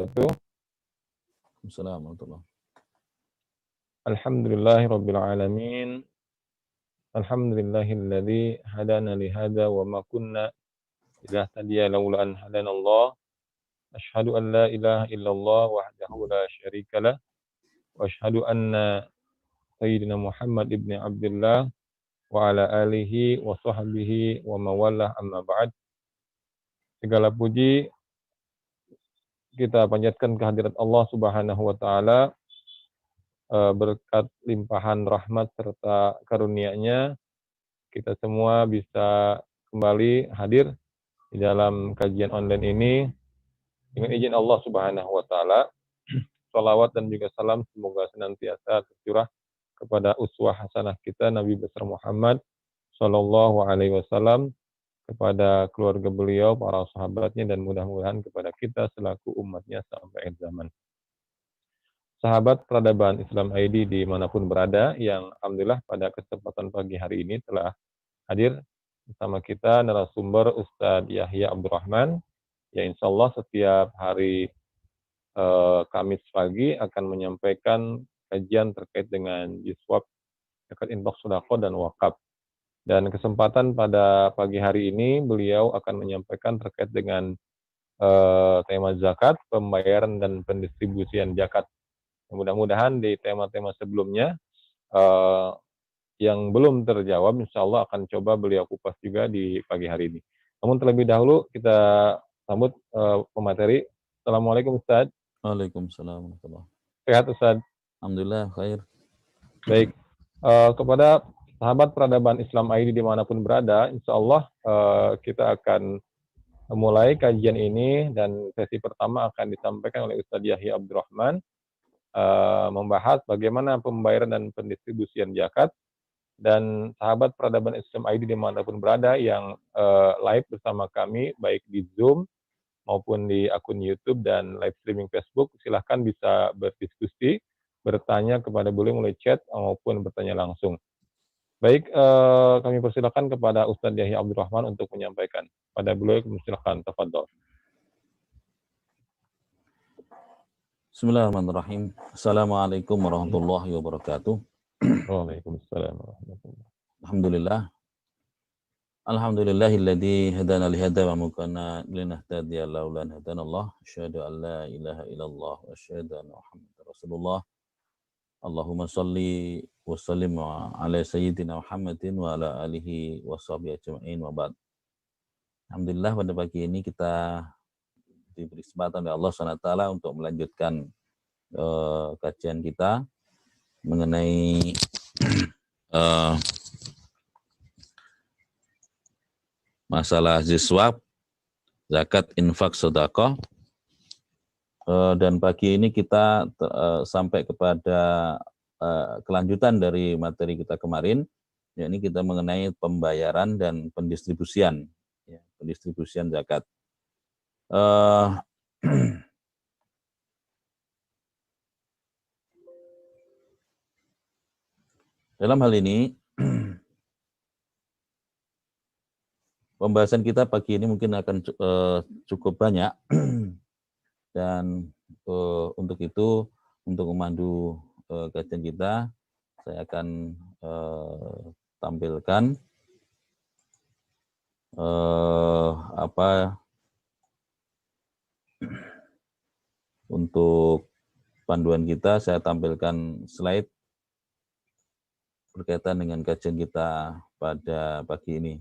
wabarakatuh. Assalamualaikum. Alhamdulillahirabbil alamin. Alhamdulillahilladzi hadana li hadza wa ma kunna linahtadiya laula an hadanallah. Asyhadu an la ilaha illallah wahdahu la syarikalah wa asyhadu anna sayyidina Muhammad ibn Abdullah wa ala alihi wa sahbihi wa mawalah amma ba'd. Segala puji kita panjatkan kehadirat Allah Subhanahu wa taala, berkat limpahan rahmat serta karunia-Nya kita semua bisa kembali hadir di dalam kajian online ini dengan izin Allah Subhanahu wa taala. Shalawat dan juga salam semoga senantiasa tercurah kepada uswah hasanah kita Nabi besar Muhammad sallallahu alaihi wasallam, kepada keluarga beliau, para sahabatnya, dan mudah-mudahan kepada kita selaku umatnya sampai akhir zaman. Sahabat peradaban Islam ID dimanapun berada, yang alhamdulillah pada kesempatan pagi hari ini telah hadir bersama kita narasumber Ustadz Yahya Abdurrahman, yang insya Allah setiap hari Kamis pagi akan menyampaikan kajian terkait dengan jiswab, zakat, infak, sedekah, dan wakaf. Dan kesempatan pada pagi hari ini beliau akan menyampaikan terkait dengan tema zakat, pembayaran dan pendistribusian zakat. Mudah-mudahan di tema-tema sebelumnya yang belum terjawab, insya Allah akan coba beliau kupas juga di pagi hari ini. Namun terlebih dahulu kita sambut pemateri. Assalamualaikum Ustadz. Waalaikumsalam. Sehat Ustadz? Alhamdulillah, khair. Baik. Kepada sahabat peradaban Islam ID dimanapun berada, insya Allah kita akan mulai kajian ini, dan sesi pertama akan disampaikan oleh Ustadz Yahya Abdurrahman, membahas bagaimana pembayaran dan pendistribusian zakat. Dan sahabat peradaban Islam ID dimanapun berada yang live bersama kami, baik di Zoom maupun di akun YouTube dan live streaming Facebook, silahkan bisa berdiskusi, bertanya kepada beliau melalui chat maupun bertanya langsung. Baik, kami persilakan kepada Ustadz Yahya Abdurrahman untuk menyampaikan. Pada beliau, silakan, tafadhol. Bismillahirrahmanirrahim. Assalamualaikum warahmatullahi wabarakatuh. Waalaikumsalam warahmatullahi wabarakatuh. Alhamdulillah. Alhamdulillahilladzi hadana li hadza wa ma kunna linahtadiya laula an hadanallah. Asyhadu an la ilaha illallah wa asyhadu anna Muhammadar Rasulullah. Allahumma shalli wa sallim ala sayyidina Muhammadin wa ala alihi wa sahbihi ajma'in wa ba'd. Alhamdulillah, pada pagi ini kita diberi kesempatan oleh Allah SWT untuk melanjutkan kajian kita mengenai masalah jiswab, zakat, infak, sedekah. Dan pagi ini kita sampai kepada kelanjutan dari materi kita kemarin, yakni kita mengenai pembayaran dan pendistribusian, ya, pendistribusian zakat. Dalam hal ini, pembahasan kita pagi ini mungkin akan cukup banyak, dan untuk itu, untuk memandu kajian kita, saya akan tampilkan untuk panduan kita. Saya tampilkan slide berkaitan dengan kajian kita pada pagi ini.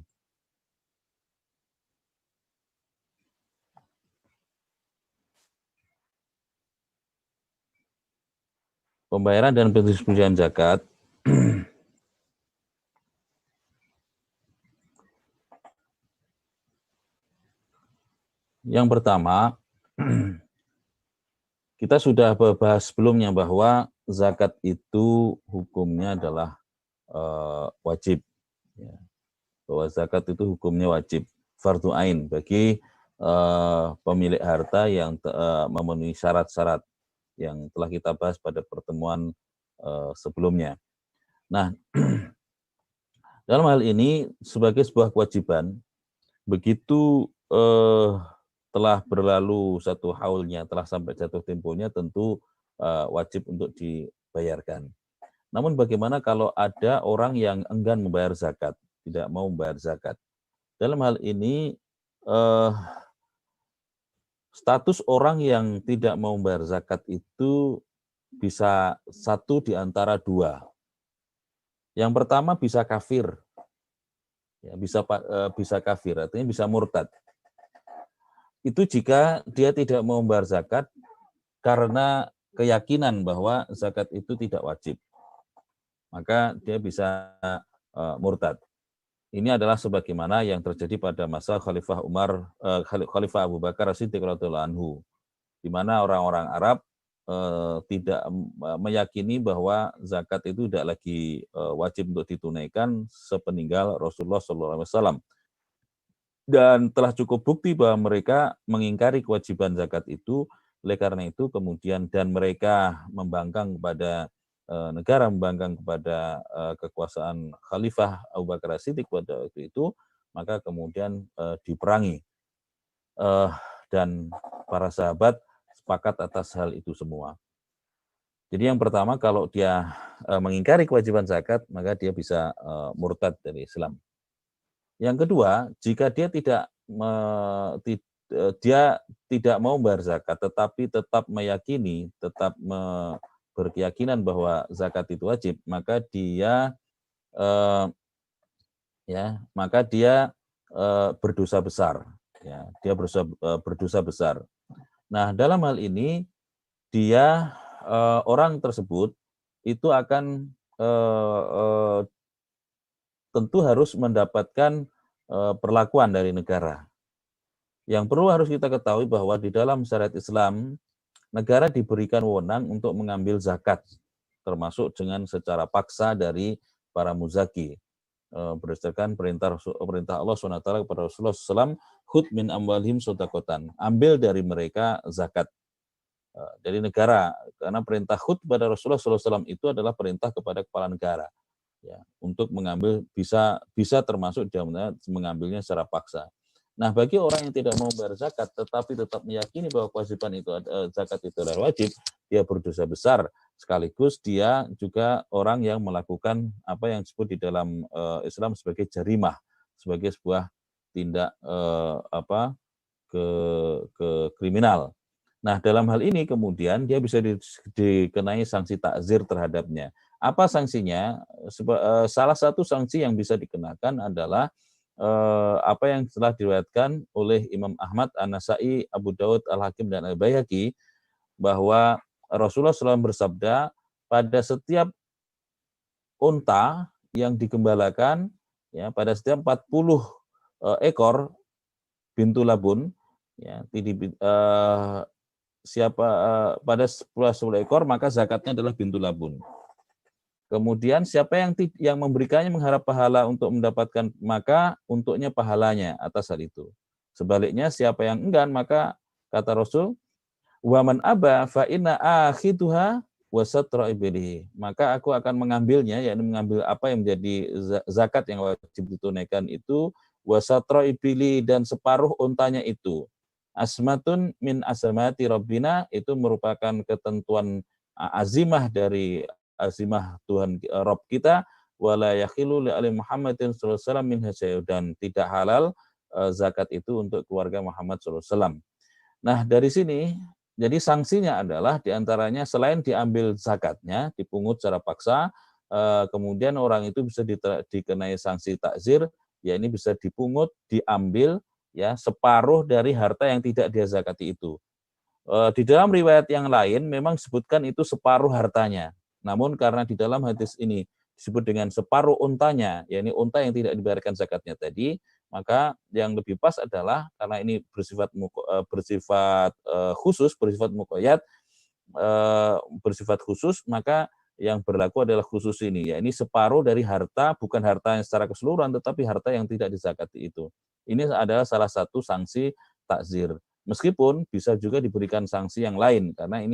Pembayaran dan pendistribusian zakat yang pertama, kita sudah bahas sebelumnya bahwa zakat itu hukumnya adalah wajib, ya. Bahwa zakat itu hukumnya wajib, fardhu ain bagi pemilik harta yang memenuhi syarat-syarat yang telah kita bahas pada pertemuan sebelumnya. Nah, dalam hal ini sebagai sebuah kewajiban, begitu telah berlalu satu haulnya, telah sampai jatuh temponya, tentu wajib untuk dibayarkan. Namun bagaimana kalau ada orang yang enggan membayar zakat, tidak mau membayar zakat? Dalam hal ini status orang yang tidak mau membayar zakat itu bisa satu di antara dua. Yang pertama bisa kafir, ya, bisa kafir, artinya bisa murtad. Itu jika dia tidak mau membayar zakat karena keyakinan bahwa zakat itu tidak wajib, maka dia bisa murtad. Ini adalah sebagaimana yang terjadi pada masa Khalifah Abu Bakar As-Siddiq radhiyallahu anhu, di mana orang-orang Arab tidak meyakini bahwa zakat itu tidak lagi wajib untuk ditunaikan sepeninggal Rasulullah SAW. Dan telah cukup bukti bahwa mereka mengingkari kewajiban zakat itu. Oleh karena itu kemudian, dan mereka membangkang kepada negara, membangkang kepada kekuasaan Khalifah Abu Bakar As-Siddiq pada waktu itu, maka kemudian diperangi. Dan para sahabat sepakat atas hal itu semua. Jadi yang pertama, kalau dia mengingkari kewajiban zakat, maka dia bisa murtad dari Islam. Yang kedua, jika dia tidak mau membayar zakat, tetapi tetap meyakini, tetap berkeyakinan bahwa zakat itu wajib, maka dia berdosa besar. Ya, dia berdosa besar. Nah, dalam hal ini dia orang tersebut itu akan tentu harus mendapatkan perlakuan dari negara. Yang perlu harus kita ketahui bahwa di dalam syariat Islam, negara diberikan wewenang untuk mengambil zakat, termasuk dengan secara paksa dari para muzaki, berdasarkan perintah Allah SWT kepada Rasulullah SAW, khudh min amwalihim shadaqatan, ambil dari mereka zakat. Dari negara, karena perintah khudh pada Rasulullah SAW itu adalah perintah kepada kepala negara, ya, untuk mengambil, bisa termasuk dia mengambilnya secara paksa. Nah, bagi orang yang tidak mau bayar zakat tetapi tetap meyakini bahwa kewajiban itu zakat itu adalah wajib, dia berdosa besar, sekaligus dia juga orang yang melakukan apa yang disebut di dalam Islam sebagai jarimah, sebagai sebuah tindak kriminal. Nah, dalam hal ini kemudian dia bisa dikenai sanksi takzir terhadapnya. Apa sanksinya? Salah satu sanksi yang bisa dikenakan adalah apa yang telah diriwayatkan oleh Imam Ahmad, An-Nasai, Abu Daud, Al-Hakim, dan Al-Baihaqi, bahwa Rasulullah SAW bersabda, pada setiap unta yang digembalakan, ya, pada setiap 40 ekor bintu labun, ya, pada 10 ekor maka zakatnya adalah bintu labun. Kemudian siapa yang memberikannya mengharap pahala untuk mendapatkan, maka untuknya pahalanya atas hal itu. Sebaliknya siapa yang enggan, maka kata Rasul, wa man aba fa inna akhidhuha wa satra ibilihi, maka aku akan mengambilnya, yakni mengambil apa yang menjadi zakat yang wajib ditunaikan itu, wa satra ibili, dan separuh untanya itu. Asmatun min asmati rabbina, itu merupakan ketentuan azimah dari azimah Tuhan Rabb kita, wala yakhilu li ali Muhammadin sallallahu alaihi wasallam min hasya'u, dan tidak halal zakat itu untuk keluarga Muhammad sallallahu alaihi wasallam. Nah, dari sini jadi sanksinya adalah diantaranya selain diambil zakatnya, dipungut secara paksa, kemudian orang itu bisa dikenai sanksi takzir, ya ini bisa dipungut, diambil, ya, separuh dari harta yang tidak dia zakati itu. Di dalam riwayat yang lain memang disebutkan itu separuh hartanya. Namun karena di dalam hadis ini disebut dengan separuh untanya, yakni unta yang tidak dibayarkan zakatnya tadi, maka yang lebih pas adalah karena ini bersifat khusus, bersifat muqayyad, bersifat khusus, maka yang berlaku adalah khusus ini, ya ini separuh dari harta, bukan harta yang secara keseluruhan, tetapi harta yang tidak dizakati itu. Ini adalah salah satu sanksi takzir. Meskipun bisa juga diberikan sanksi yang lain, karena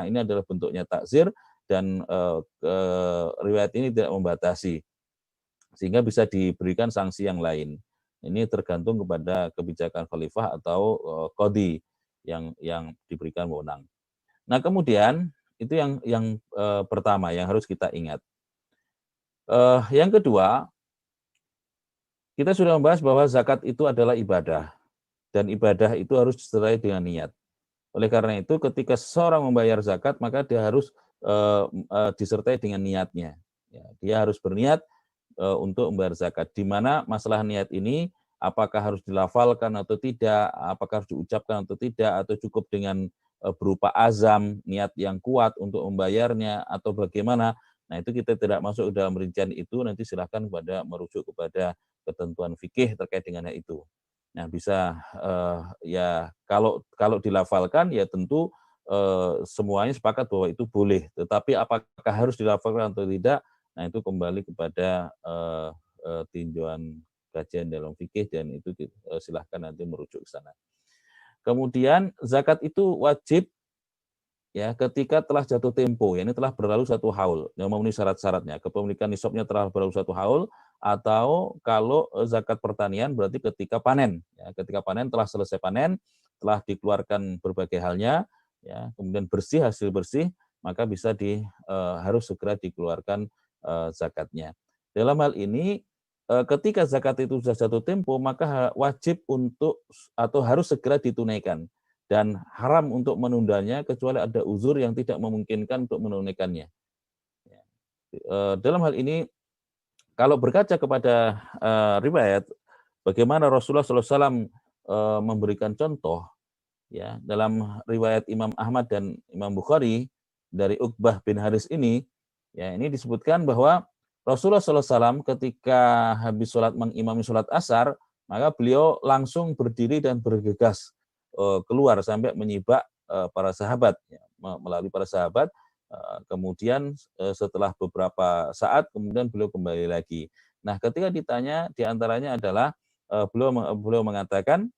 ini adalah bentuknya takzir, dan riwayat ini tidak membatasi, sehingga bisa diberikan sanksi yang lain. Ini tergantung kepada kebijakan khalifah atau qadhi yang diberikan wewenang. Nah, kemudian itu yang pertama yang harus kita ingat. Yang kedua, kita sudah membahas bahwa zakat itu adalah ibadah, dan ibadah itu harus disertai dengan niat. Oleh karena itu, ketika seseorang membayar zakat, maka dia harus disertai dengan niatnya. Ya, dia harus berniat untuk membayar zakat. Di mana masalah niat ini, apakah harus dilafalkan atau tidak, apakah harus diucapkan atau tidak, atau cukup dengan berupa azam, niat yang kuat untuk membayarnya, atau bagaimana. Nah, itu kita tidak masuk dalam rincian itu, nanti silahkan merujuk kepada ketentuan fikih terkait dengan hal itu. Nah, bisa ya kalau dilafalkan ya tentu semuanya sepakat bahwa itu boleh. Tetapi apakah harus dilafalkan atau tidak? Nah, itu kembali kepada tinjauan kajian dalam fikih, dan itu silahkan nanti merujuk ke sana. Kemudian zakat itu wajib ya ketika telah jatuh tempo, ya ini telah berlalu 1 haul yang memenuhi syarat-syaratnya. Kepemilikan nisabnya telah berlalu 1 haul, atau kalau zakat pertanian berarti ketika panen. Ya, ketika panen, telah selesai panen, telah dikeluarkan berbagai halnya, ya, kemudian bersih, hasil bersih, maka bisa harus segera dikeluarkan zakatnya. Dalam hal ini, ketika zakat itu sudah jatuh tempo, maka wajib untuk atau harus segera ditunaikan, dan haram untuk menundanya kecuali ada uzur yang tidak memungkinkan untuk menunaikannya. Dalam hal ini, kalau berkaca kepada riwayat, bagaimana Rasulullah SAW memberikan contoh, ya, dalam riwayat Imam Ahmad dan Imam Bukhari dari Uqbah bin Haris ini, ya, ini disebutkan bahwa Rasulullah SAW ketika habis mengimami sholat asar, maka beliau langsung berdiri dan bergegas keluar sampai menyibak para sahabat, ya, melalui para sahabat. Kemudian setelah beberapa saat, kemudian beliau kembali lagi. Nah, ketika ditanya, diantaranya adalah beliau mengatakan,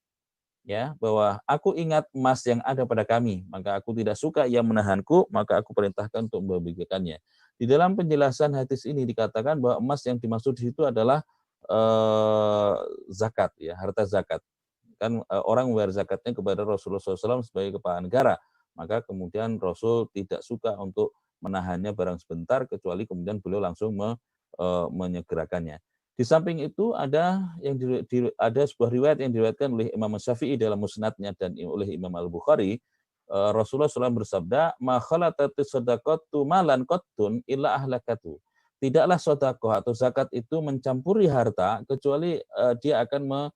ya, bahwa aku ingat emas yang ada pada kami, maka aku tidak suka ia menahanku, maka aku perintahkan untuk membagikannya. Di dalam penjelasan hadis ini dikatakan bahwa emas yang dimaksud di situ adalah zakat, ya, harta zakat. Kan orang membayar zakatnya kepada Rasulullah SAW sebagai kepala negara, maka kemudian Rasul tidak suka untuk menahannya barang sebentar, kecuali kemudian beliau langsung menyegerakannya. Di samping itu ada sebuah riwayat yang diriwayatkan oleh Imam Syafi'i dalam musnadnya dan oleh Imam Al-Bukhari. Rasulullah SAW bersabda, "Ma khalatatis shadaqatu malan qattun illa ahlakatu." Tidaklah sedekah atau zakat itu mencampuri harta kecuali dia akan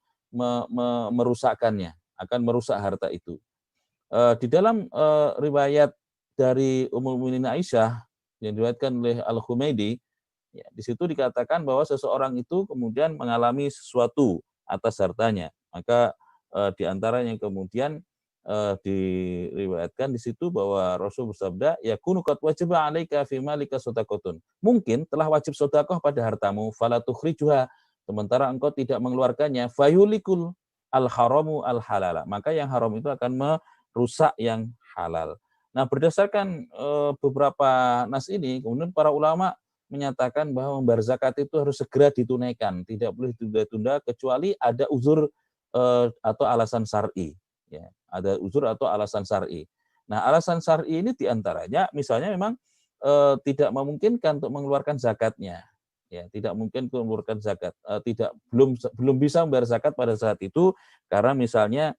merusakkannya, akan merusak harta itu. Di dalam riwayat dari Ummul Mukminin Aisyah yang diriwayatkan oleh Al-Humaidi, ya, di situ dikatakan bahwa seseorang itu kemudian mengalami sesuatu atas hartanya, maka di antaranya kemudian diriwayatkan di situ bahwa Rasul bersabda, yakunu qad wajaba 'alaika fi malika shadaqatun. Mungkin telah wajib sedekah pada hartamu, fala tukhrijuha, sementara engkau tidak mengeluarkannya, fayulikul al-haramu al-halala. Maka yang haram itu akan merusak yang halal. Nah, berdasarkan beberapa nas ini, kemudian para ulama menyatakan bahwa membayar zakat itu harus segera ditunaikan, tidak boleh ditunda-tunda kecuali ada uzur atau alasan syar'i, ya, ada uzur atau alasan syar'i. Nah, alasan syar'i ini diantaranya misalnya memang tidak memungkinkan untuk mengeluarkan zakatnya, ya, tidak mungkin untuk mengeluarkan zakat, belum bisa membayar zakat pada saat itu karena misalnya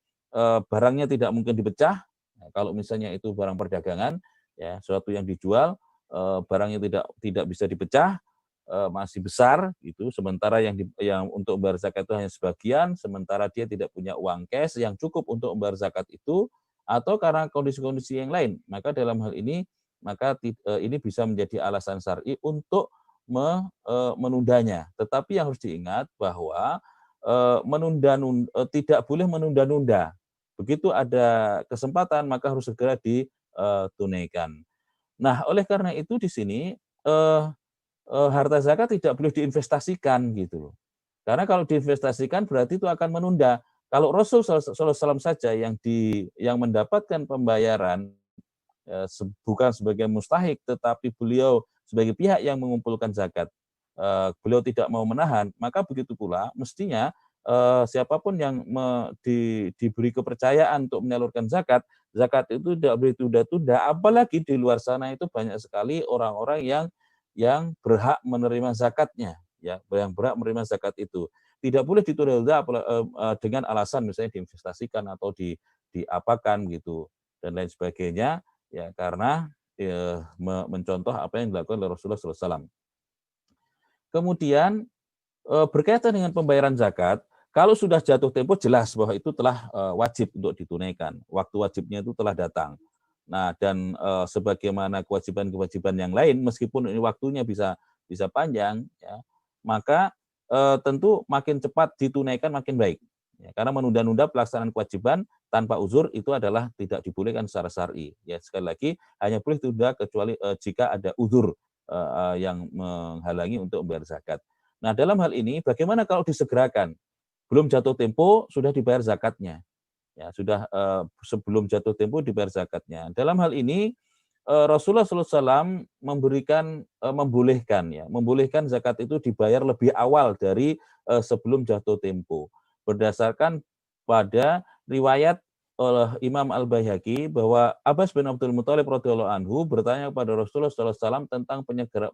barangnya tidak mungkin dipecah. Nah, kalau misalnya itu barang perdagangan, ya, sesuatu yang dijual, barangnya tidak bisa dipecah, masih besar gitu, sementara yang untuk membayar zakat itu hanya sebagian, sementara dia tidak punya uang cash yang cukup untuk membayar zakat itu, atau karena kondisi-kondisi yang lain, maka dalam hal ini ini bisa menjadi alasan syar'i untuk menundanya. Tetapi yang harus diingat bahwa tidak boleh menunda-nunda. Begitu ada kesempatan maka harus segera ditunaikan. Nah, oleh karena itu di sini harta zakat tidak boleh diinvestasikan gitu loh. Karena kalau diinvestasikan berarti itu akan menunda. Kalau Rasul SAW saja yang mendapatkan pembayaran bukan sebagai mustahik, tetapi beliau sebagai pihak yang mengumpulkan zakat, beliau tidak mau menahan, maka begitu pula mestinya siapapun yang diberi kepercayaan untuk menyalurkan zakat, zakat itu tidak boleh tunda-tunda, apalagi di luar sana itu banyak sekali orang-orang yang berhak menerima zakatnya, ya, yang berhak menerima zakat itu. Tidak boleh ditunda-tunda dengan alasan misalnya diinvestasikan atau diapakan gitu dan lain sebagainya, ya, karena mencontoh apa yang dilakukan oleh Rasulullah SAW. Kemudian berkaitan dengan pembayaran zakat, kalau sudah jatuh tempo jelas bahwa itu telah wajib untuk ditunaikan. Waktu wajibnya itu telah datang. Nah, dan sebagaimana kewajiban-kewajiban yang lain, meskipun ini waktunya bisa panjang, ya, maka tentu makin cepat ditunaikan makin baik. Ya, karena menunda-nunda pelaksanaan kewajiban tanpa uzur itu adalah tidak dibolehkan secara syar'i. Ya, sekali lagi hanya boleh ditunda kecuali jika ada uzur yang menghalangi untuk membayar zakat. Nah, dalam hal ini bagaimana kalau disegerakan? Belum jatuh tempo sudah dibayar zakatnya. Ya, sudah sebelum jatuh tempo dibayar zakatnya. Dalam hal ini Rasulullah SAW membolehkan zakat itu dibayar lebih awal dari sebelum jatuh tempo. Berdasarkan pada riwayat oleh Imam Al-Baihaqi bahwa Abbas bin Abdul Muthalib radhiyallahu anhu bertanya kepada Rasulullah SAW tentang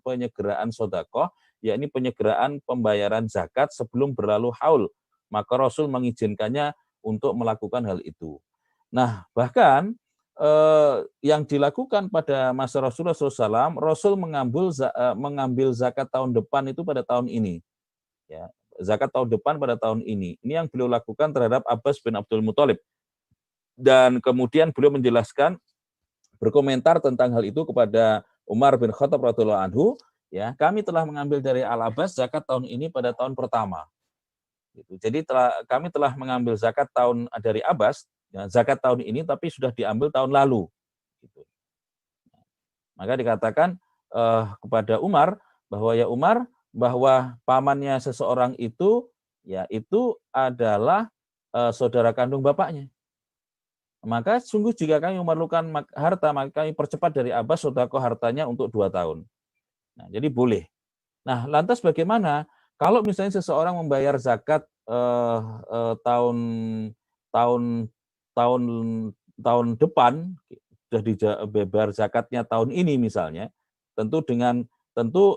penyegeraan sedekah, yakni penyegeraan pembayaran zakat sebelum berlalu haul. Maka Rasul mengizinkannya untuk melakukan hal itu. Nah, bahkan yang dilakukan pada masa Rasulullah SAW, Rasul mengambil zakat tahun depan itu pada tahun ini. Ya, zakat tahun depan pada tahun ini. Ini yang beliau lakukan terhadap Abbas bin Abdul Muthalib. Dan kemudian beliau menjelaskan, berkomentar tentang hal itu kepada Umar bin Khattab radhiyallahu anhu, ya, kami telah mengambil dari Al-Abbas zakat tahun ini pada tahun pertama. Gitu. Jadi kami telah mengambil zakat dari Abbas, ya, zakat tahun ini tapi sudah diambil tahun lalu. Gitu. Maka dikatakan kepada Umar bahwa ya Umar, bahwa pamannya seseorang itu, ya, itu adalah saudara kandung bapaknya. Maka sungguh jika kami memerlukan harta, maka kami percepat dari Abbas sedekah hartanya untuk 2 tahun. Nah, jadi boleh. Nah, lantas bagaimana kalau misalnya seseorang membayar zakat tahun tahun depan, sudah dibayar zakatnya tahun ini misalnya, tentu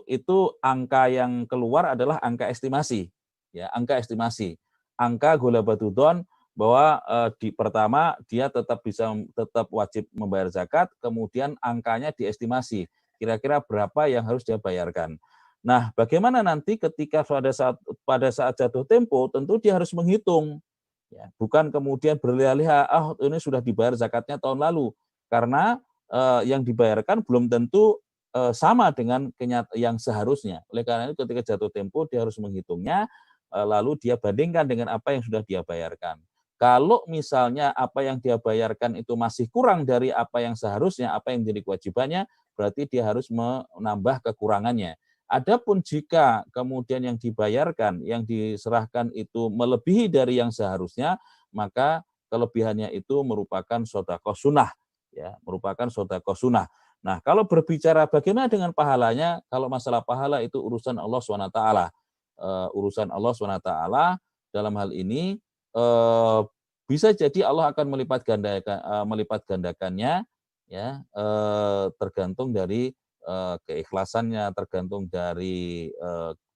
itu angka yang keluar adalah angka estimasi, ya, angka estimasi, angka gulabatudon, bahwa pertama dia tetap wajib membayar zakat, kemudian angkanya diestimasi kira-kira berapa yang harus dia bayarkan. Nah, bagaimana nanti ketika pada saat jatuh tempo, tentu dia harus menghitung, ya, bukan kemudian berlihat-lihat, ini sudah dibayar zakatnya tahun lalu, karena yang dibayarkan belum tentu sama dengan yang seharusnya. Oleh karena itu ketika jatuh tempo dia harus menghitungnya, lalu dia bandingkan dengan apa yang sudah dia bayarkan. Kalau misalnya apa yang dia bayarkan itu masih kurang dari apa yang seharusnya, apa yang jadi kewajibannya, berarti dia harus menambah kekurangannya. Adapun jika kemudian yang dibayarkan, yang diserahkan itu melebihi dari yang seharusnya, maka kelebihannya itu merupakan sedekah sunnah, ya, merupakan sedekah sunnah. Nah, kalau berbicara bagaimana dengan pahalanya, kalau masalah pahala itu urusan Allah SWT. Urusan Allah SWT dalam hal ini bisa jadi Allah akan melipat gandakannya, ya, tergantung dari keikhlasannya, tergantung dari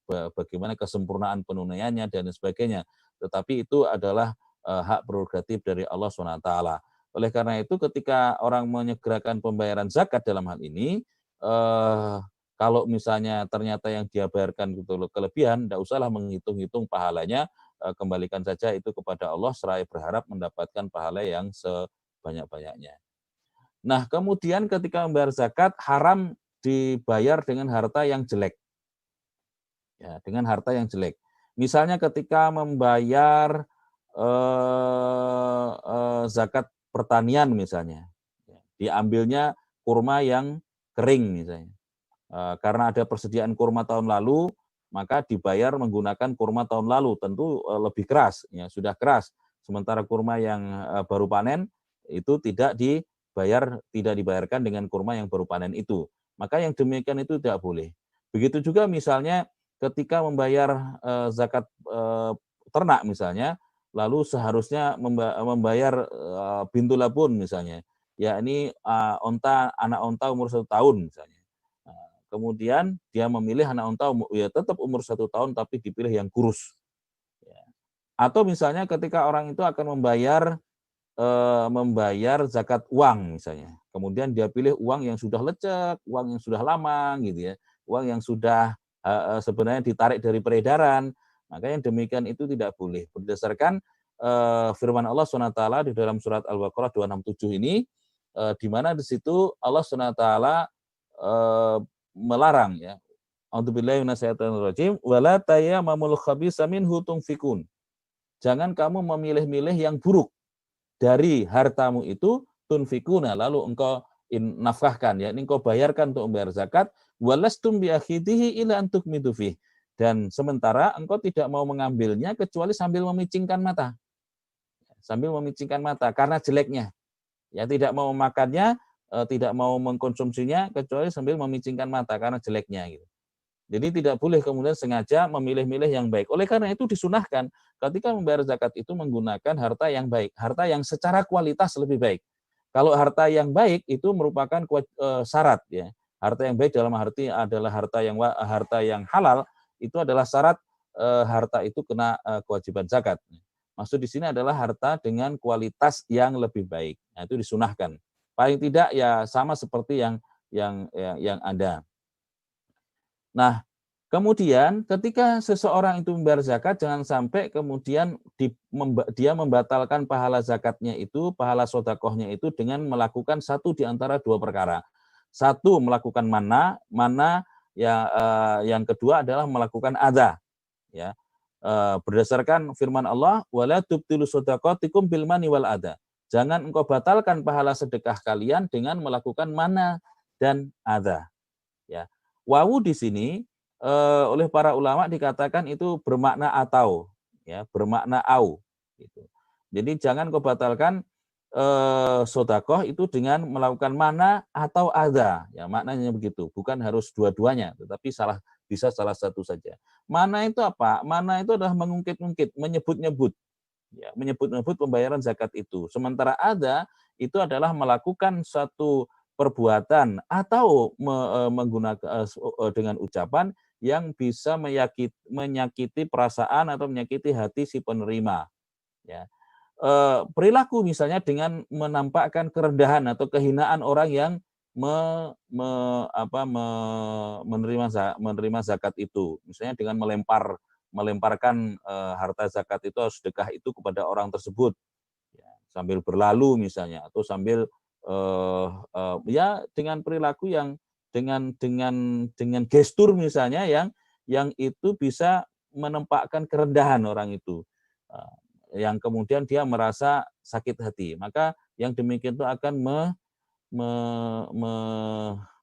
bagaimana kesempurnaan penunaiannya dan sebagainya. Tetapi itu adalah hak prerogatif dari Allah SWT. Oleh karena itu ketika orang menyegerakan pembayaran zakat dalam hal ini, kalau misalnya ternyata yang dia bayarkan itu kelebihan, tidak usahlah menghitung-hitung pahalanya, kembalikan saja itu kepada Allah seraya berharap mendapatkan pahala yang sebanyak-banyaknya. Nah, kemudian ketika membayar zakat haram dibayar dengan harta yang jelek. Ya, dengan harta yang jelek. Misalnya ketika membayar zakat pertanian misalnya, diambilnya kurma yang kering misalnya. Karena ada persediaan kurma tahun lalu, maka dibayar menggunakan kurma tahun lalu, tentu lebih keras, ya, sudah keras. Sementara kurma yang baru panen itu tidak dibayarkan dengan kurma yang baru panen itu. Maka yang demikian itu tidak boleh. Begitu juga misalnya ketika membayar zakat ternak misalnya, lalu seharusnya membayar bintu labun misalnya, yakni anak onta umur 1 tahun misalnya. Nah, kemudian dia memilih anak onta ya tetap umur 1 tahun tapi dipilih yang kurus. Ya. Atau misalnya ketika orang itu akan membayar zakat uang misalnya. Kemudian dia pilih uang yang sudah lecek, uang yang sudah lama gitu ya. Uang yang sudah sebenarnya ditarik dari peredaran. Maka yang demikian itu tidak boleh. Berdasarkan firman Allah SWT di dalam surat Al-Baqarah 267 ini, di mana di situ Allah SWT melarang ya. A'udzubillahi minasyaitonirrajim wala tayammamul khabisa minhu tunfikun. Jangan kamu memilih-milih yang buruk dari hartamu itu tunfikuna, lalu engkau nafkahkan, yakni engkau bayarkan untuk membayar zakat, walastum biakhidihi ila antuk midufih, dan sementara engkau tidak mau mengambilnya kecuali sambil memicingkan mata, karena jeleknya, ya tidak mau memakannya, tidak mau mengkonsumsinya kecuali sambil memicingkan mata karena jeleknya gitu. Jadi tidak boleh kemudian sengaja memilih-milih yang baik. Oleh karena itu disunahkan ketika membayar zakat itu menggunakan harta yang baik, harta yang secara kualitas lebih baik. Kalau harta yang baik itu merupakan syarat ya. Harta yang baik dalam arti adalah harta yang halal, itu adalah syarat harta itu kena kewajiban zakat. Maksud di sini adalah harta dengan kualitas yang lebih baik. Nah, itu disunahkan. Paling tidak ya sama seperti yang ada. Nah, kemudian ketika seseorang itu membayar zakat, jangan sampai kemudian dia membatalkan pahala zakatnya itu, pahala sodakohnya itu dengan melakukan satu di antara dua perkara. Satu, melakukan mana ya, yang kedua adalah melakukan adha. Ya, berdasarkan firman Allah, wala tubtilu sodakotikum bil mani wal adha. Jangan engkau batalkan pahala sedekah kalian dengan melakukan mana dan adha. Ya. Wawu di sini oleh para ulama dikatakan itu bermakna atau, ya, bermakna au. Gitu. Jadi jangan kau batalkan sodakoh itu dengan melakukan mana atau ada, ya maknanya begitu. Bukan harus dua-duanya, tetapi bisa salah satu saja. Mana itu apa? Mana itu adalah mengungkit-ungkit, menyebut-nyebut, ya, menyebut-nyebut pembayaran zakat itu. Sementara ada itu adalah melakukan satu perbuatan atau menggunakan dengan ucapan yang bisa menyakiti perasaan atau menyakiti hati si penerima. Ya. Perilaku misalnya dengan menampakkan kerendahan atau kehinaan orang yang menerima zakat itu, misalnya dengan melemparkan harta zakat itu, sedekah itu kepada orang tersebut, ya, sambil berlalu misalnya, atau sambil ya dengan perilaku yang dengan gestur misalnya yang itu bisa menempatkan kerendahan orang itu, yang kemudian dia merasa sakit hati, maka yang demikian itu akan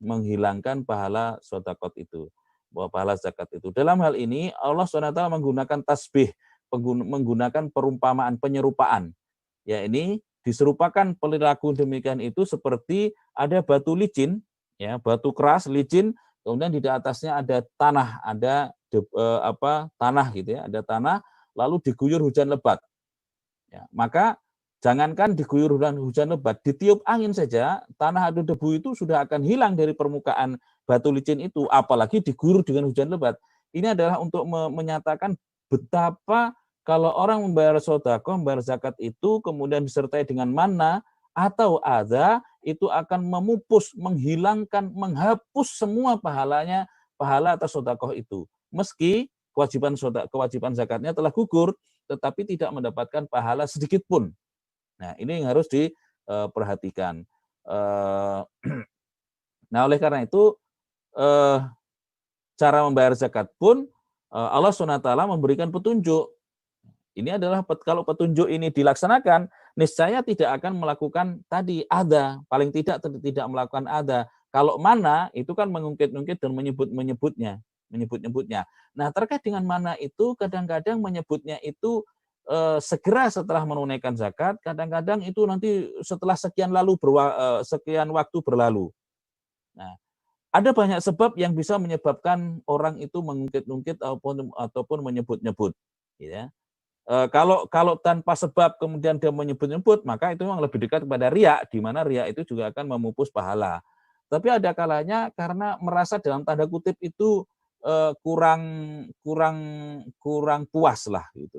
menghilangkan pahala sedekah itu, pahala zakat itu. Dalam hal ini Allah SWT menggunakan tasbih, menggunakan perumpamaan, penyerupaan. Ya, ini diserupakan perilaku demikian itu seperti ada batu licin, ya, batu keras licin, kemudian di atasnya ada tanah, ada tanah gitu ya, ada tanah, lalu diguyur hujan lebat. Ya, maka jangankan diguyur hujan lebat, ditiup angin saja, tanah atau debu itu sudah akan hilang dari permukaan batu licin itu, apalagi diguyur dengan hujan lebat. Ini adalah untuk menyatakan betapa kalau orang membayar sedekah, membayar zakat itu, kemudian disertai dengan mana atau ada, itu akan memupus, menghilangkan, menghapus semua pahala atas sedekah itu. Meski kewajiban zakatnya telah gugur, tetapi tidak mendapatkan pahala sedikit pun. Nah, ini yang harus diperhatikan. Nah, oleh karena itu, cara membayar zakat pun Allah SWT memberikan petunjuk. Ini adalah kalau petunjuk ini dilaksanakan, niscaya tidak akan melakukan tadi ada, paling tidak melakukan ada. Kalau mana itu kan mengungkit-ungkit dan menyebut-nyebutnya. Nah, terkait dengan mana itu kadang-kadang menyebutnya itu segera setelah menunaikan zakat, kadang-kadang itu nanti setelah sekian waktu berlalu. Nah, ada banyak sebab yang bisa menyebabkan orang itu mengungkit-ungkit ataupun menyebut-nyebut, ya. Kalau tanpa sebab kemudian dia menyebut-nyebut, maka itu memang lebih dekat kepada riya, di mana riya itu juga akan memupus pahala. Tapi ada kalanya karena merasa dalam tanda kutip itu kurang kurang kurang puas lah gitu.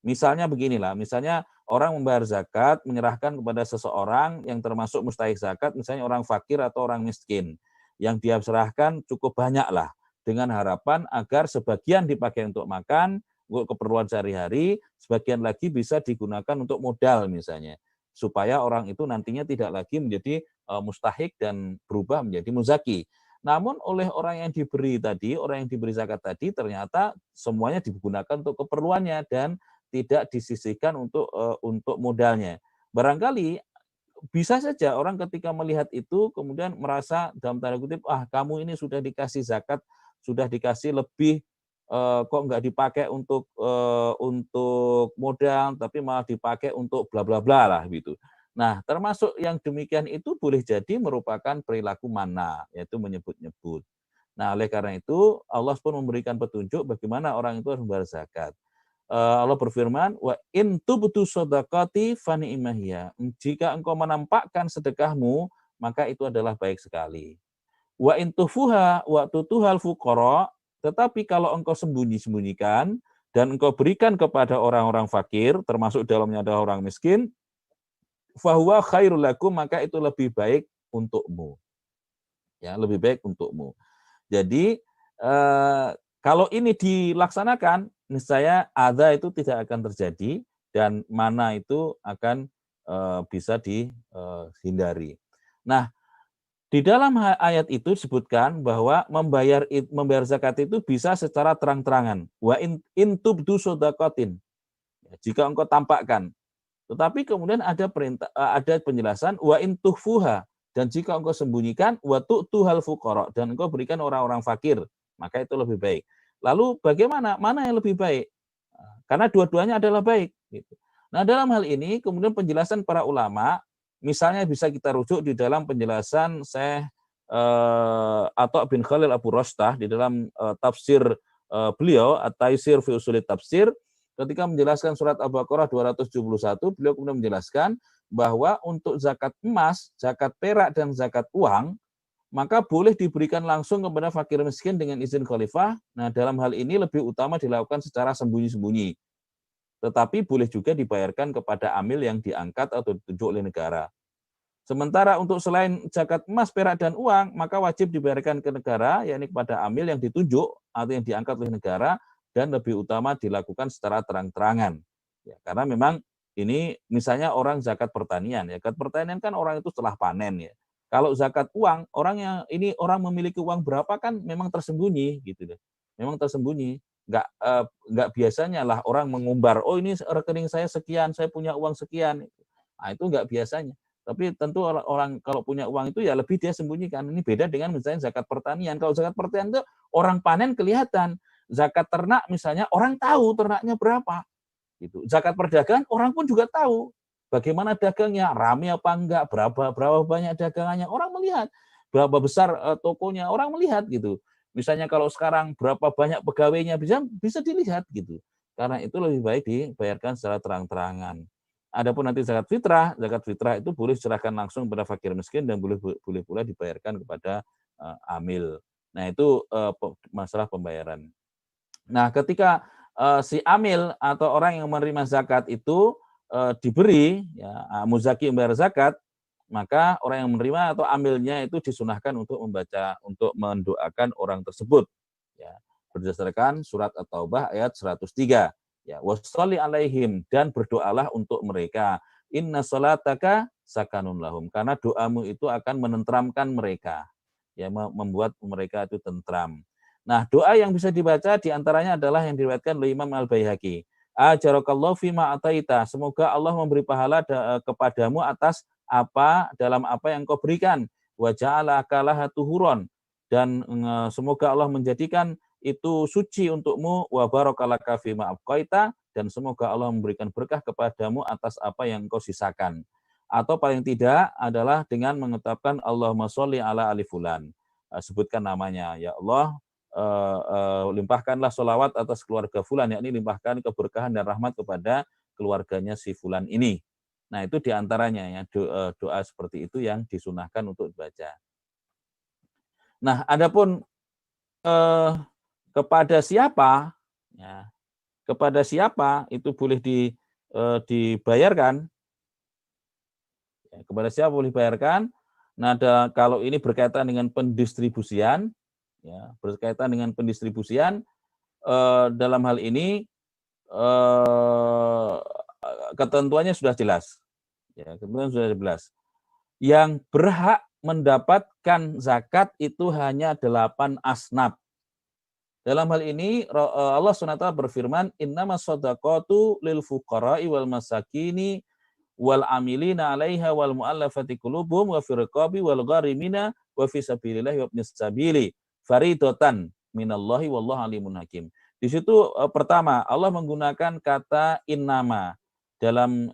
Misalnya beginilah, misalnya orang membayar zakat, menyerahkan kepada seseorang yang termasuk mustahik zakat, misalnya orang fakir atau orang miskin. Yang dia serahkan cukup banyak lah, dengan harapan agar sebagian dipakai untuk makan, untuk keperluan sehari-hari, sebagian lagi bisa digunakan untuk modal misalnya. Supaya orang itu nantinya tidak lagi menjadi mustahik dan berubah menjadi muzaki. Namun oleh orang yang diberi tadi, orang yang diberi zakat tadi, ternyata semuanya digunakan untuk keperluannya dan tidak disisihkan untuk modalnya. Barangkali bisa saja orang ketika melihat itu kemudian merasa dalam tanda kutip, kamu ini sudah dikasih zakat, sudah dikasih lebih, kok nggak dipakai untuk modal, tapi malah dipakai untuk bla bla bla lah gitu. Nah, termasuk yang demikian itu boleh jadi merupakan perilaku mana, yaitu menyebut-nyebut. Nah, oleh karena itu Allah pun memberikan petunjuk bagaimana orang itu harus membayar zakat. Allah berfirman, wa in tubtu shadaqati fani'imahia. Jika engkau menampakkan sedekahmu, maka itu adalah baik sekali. Wa in tufuha wa tutuhal fuqara, tetapi kalau engkau sembunyi-sembunyikan dan engkau berikan kepada orang-orang fakir, termasuk dalamnya adalah orang miskin, fahuwa khairul lakum, maka itu lebih baik untukmu. Ya, lebih baik untukmu. Jadi kalau ini dilaksanakan, niscaya adza itu tidak akan terjadi dan mana itu akan bisa dihindari. Nah, di dalam ayat itu disebutkan bahwa membayar zakat itu bisa secara terang-terangan. Wa in tubdu shadaqatin. Jika engkau tampakkan. Tetapi kemudian ada ada penjelasan wa in tukhfuha, dan jika engkau sembunyikan wa tu'tuhal fuqara, dan engkau berikan orang-orang fakir, maka itu lebih baik. Lalu bagaimana? Mana yang lebih baik? Karena dua-duanya adalah baik. Gitu. Nah, dalam hal ini kemudian penjelasan para ulama, misalnya bisa kita rujuk di dalam penjelasan Syekh Atha bin Khalil Abu Rostah di dalam tafsir beliau At-Taisir fi Ushul Tafsir, ketika menjelaskan surat Al-Baqarah 271, beliau kemudian menjelaskan bahwa untuk zakat emas, zakat perak, dan zakat uang, maka boleh diberikan langsung kepada fakir miskin dengan izin khalifah. Nah, dalam hal ini lebih utama dilakukan secara sembunyi-sembunyi. Tetapi boleh juga dibayarkan kepada amil yang diangkat atau ditunjuk oleh negara. Sementara untuk selain zakat emas, perak, dan uang, maka wajib dibayarkan ke negara, yakni kepada amil yang ditunjuk atau yang diangkat oleh negara, dan lebih utama dilakukan secara terang-terangan. Ya, karena memang ini misalnya orang zakat pertanian. Ya, zakat pertanian kan orang itu setelah panen ya. Kalau zakat uang, orang memiliki uang berapa kan memang tersembunyi gitu deh. Memang tersembunyi. Nggak biasanya lah orang mengumbar, oh ini rekening saya sekian, saya punya uang sekian. Nah, itu nggak biasanya. Tapi tentu orang kalau punya uang itu ya lebih dia sembunyikan. Ini beda dengan misalnya zakat pertanian. Kalau zakat pertanian itu orang panen kelihatan. Zakat ternak misalnya orang tahu ternaknya berapa. Gitu. Zakat perdagangan orang pun juga tahu bagaimana dagangnya, rame apa enggak, berapa banyak dagangannya, orang melihat. Berapa besar tokonya, orang melihat gitu. Misalnya kalau sekarang berapa banyak pegawainya bisa dilihat gitu. Karena itu lebih baik dibayarkan secara terang-terangan. Adapun nanti zakat fitrah itu boleh diserahkan langsung kepada fakir miskin dan boleh pula dibayarkan kepada amil. Nah, itu masalah pembayaran. Nah, ketika si amil atau orang yang menerima zakat itu diberi ya, muzaki membayar zakat, maka orang yang menerima atau amilnya itu disunahkan untuk mendoakan orang tersebut. Ya, berdasarkan surat At-Taubah ayat 103. Ya, washolli alaihim, dan berdoalah untuk mereka. Inna salataka sakanun lahum, karena doamu itu akan menenteramkan mereka. Ya, membuat mereka itu tentram. Nah, doa yang bisa dibaca diantaranya adalah yang diriwayatkan oleh Imam Al-Baihaqi. Ajarakallahu fima ataita. Semoga Allah memberi pahala kepadamu atas dalam apa yang kau berikan. Wa ja'alaka laha tuhuron. Dan semoga Allah menjadikan itu suci untukmu. Wa barakalaka fima abqaita. Dan semoga Allah memberikan berkah kepadamu atas apa yang kau sisakan. Atau paling tidak adalah dengan mengucapkan Allahumma sholli ala ali fulan. Sebutkan namanya. Ya Allah, limpahkanlah sholawat atas keluarga fulan, yakni limpahkan keberkahan dan rahmat kepada keluarganya si fulan ini. Nah, itu diantaranya ya doa seperti itu yang disunahkan untuk dibaca. Nah, adapun kepada siapa, ya, kepada siapa itu boleh dibayarkan, ya, kepada siapa boleh dibayarkan. Nah, kalau ini berkaitan dengan pendistribusian, ya, berkaitan dengan pendistribusian, dalam hal ini ketentuannya sudah jelas. Ya, ketentuan sudah jelas. Yang berhak mendapatkan zakat itu hanya 8 asnaf. Dalam hal ini Allah SWT berfirman, innamas shadaqatu lil fuqara'i wal masakini wal amilina 'alaiha wal mu'allafati qulubuhum wa fir riqabi wal gharimina wa fi sabilillahi wa ibnis sabili faridatan minallahi wallahu alimun hakim. Di situ pertama Allah menggunakan kata innama dalam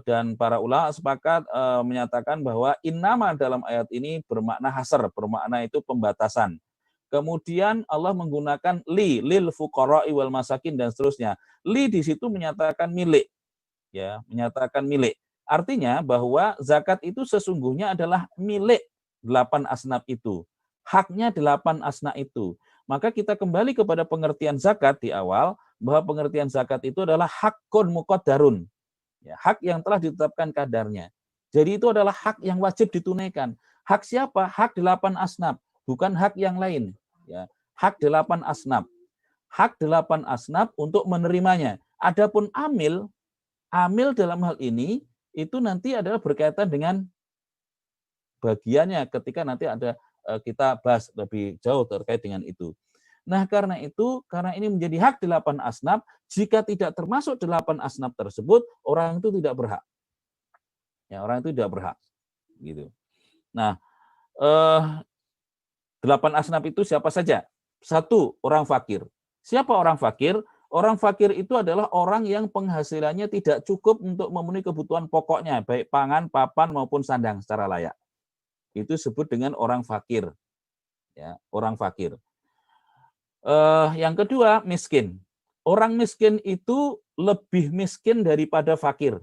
dan para ulama sepakat menyatakan bahwa innama dalam ayat ini bermakna hasr, bermakna itu pembatasan. Kemudian Allah menggunakan lil fuqara'i wal masakin dan seterusnya. Li di situ menyatakan milik, ya, menyatakan milik. Artinya bahwa zakat itu sesungguhnya adalah milik 8 asnaf itu. Haknya 8 asnaf itu. Maka kita kembali kepada pengertian zakat di awal, bahwa pengertian zakat itu adalah hakun muqaddarun. Ya, hak yang telah ditetapkan kadarnya. Jadi itu adalah hak yang wajib ditunaikan. Hak siapa? Hak 8 asnaf, bukan hak yang lain. Ya, hak 8 asnaf. Hak 8 asnaf untuk menerimanya. Adapun amil dalam hal ini itu nanti adalah berkaitan dengan bagiannya ketika nanti ada kita bahas lebih jauh terkait dengan itu. Nah, karena ini menjadi hak 8 asnaf, jika tidak termasuk 8 asnaf tersebut, orang itu tidak berhak. Ya, orang itu tidak berhak. Gitu. Nah, 8 asnaf itu siapa saja? 1, orang fakir. Siapa orang fakir? Orang fakir itu adalah orang yang penghasilannya tidak cukup untuk memenuhi kebutuhan pokoknya, baik pangan, papan, maupun sandang secara layak. Itu disebut dengan orang fakir. Ya, orang fakir. Yang kedua, miskin. Orang miskin itu lebih miskin daripada fakir.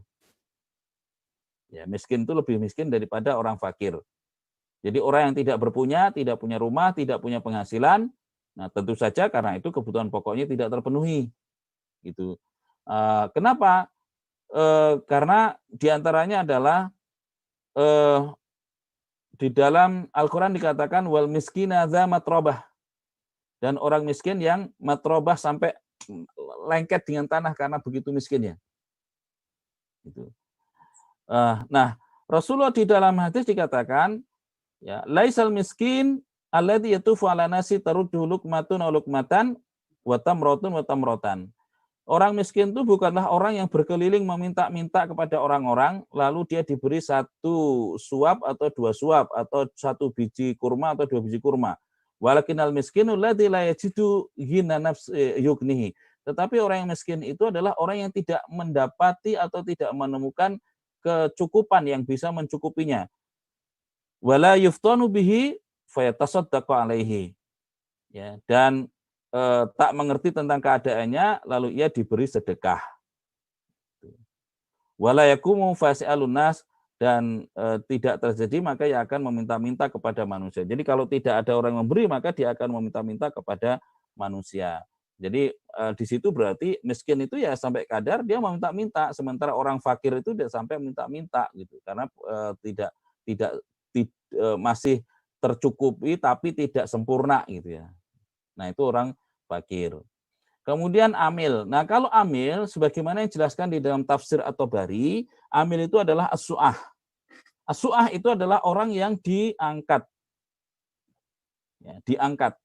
Ya, miskin itu lebih miskin daripada orang fakir. Jadi orang yang tidak berpunya, tidak punya rumah, tidak punya penghasilan, nah tentu saja karena itu kebutuhan pokoknya tidak terpenuhi. Gitu. Kenapa? Karena diantaranya adalah di dalam Al-Quran dikatakan wal miskina dza matrobah, dan orang miskin yang matrobah sampai lengket dengan tanah karena begitu miskinnya. Gitu. Nah, Rasulullah di dalam hadis dikatakan, ya, laisal miskin alladzi yatufu ala nasi taruddu luqmatun aw luqmatan wa tamratun wa tamratan. Orang miskin itu bukanlah orang yang berkeliling meminta-minta kepada orang-orang lalu dia diberi 1 suap atau 2 suap atau 1 biji kurma atau 2 biji kurma. Walakinal miskinu alladzi la yajidu ghina nafsi yughnihi. Tetapi orang yang miskin itu adalah orang yang tidak mendapati atau tidak menemukan kecukupan yang bisa mencukupinya. Wala yuftanu bihi fayatasaddaqu alaihi. Ya, dan tak mengerti tentang keadaannya lalu ia diberi sedekah. Wala yakumu fasi'alun nas, dan tidak terjadi maka ia akan meminta-minta kepada manusia. Jadi kalau tidak ada orang yang memberi maka dia akan meminta-minta kepada manusia. Jadi di situ berarti miskin itu ya sampai kadar dia meminta-minta, sementara orang fakir itu dia sampai minta-minta gitu, karena tidak masih tercukupi tapi tidak sempurna gitu ya. Nah, itu orang fakir. Kemudian amil. Nah, kalau amil sebagaimana yang dijelaskan di dalam tafsir At-Tabari, amil itu adalah as-su'ah. As-su'ah itu adalah orang yang diangkat. Ya, diangkat.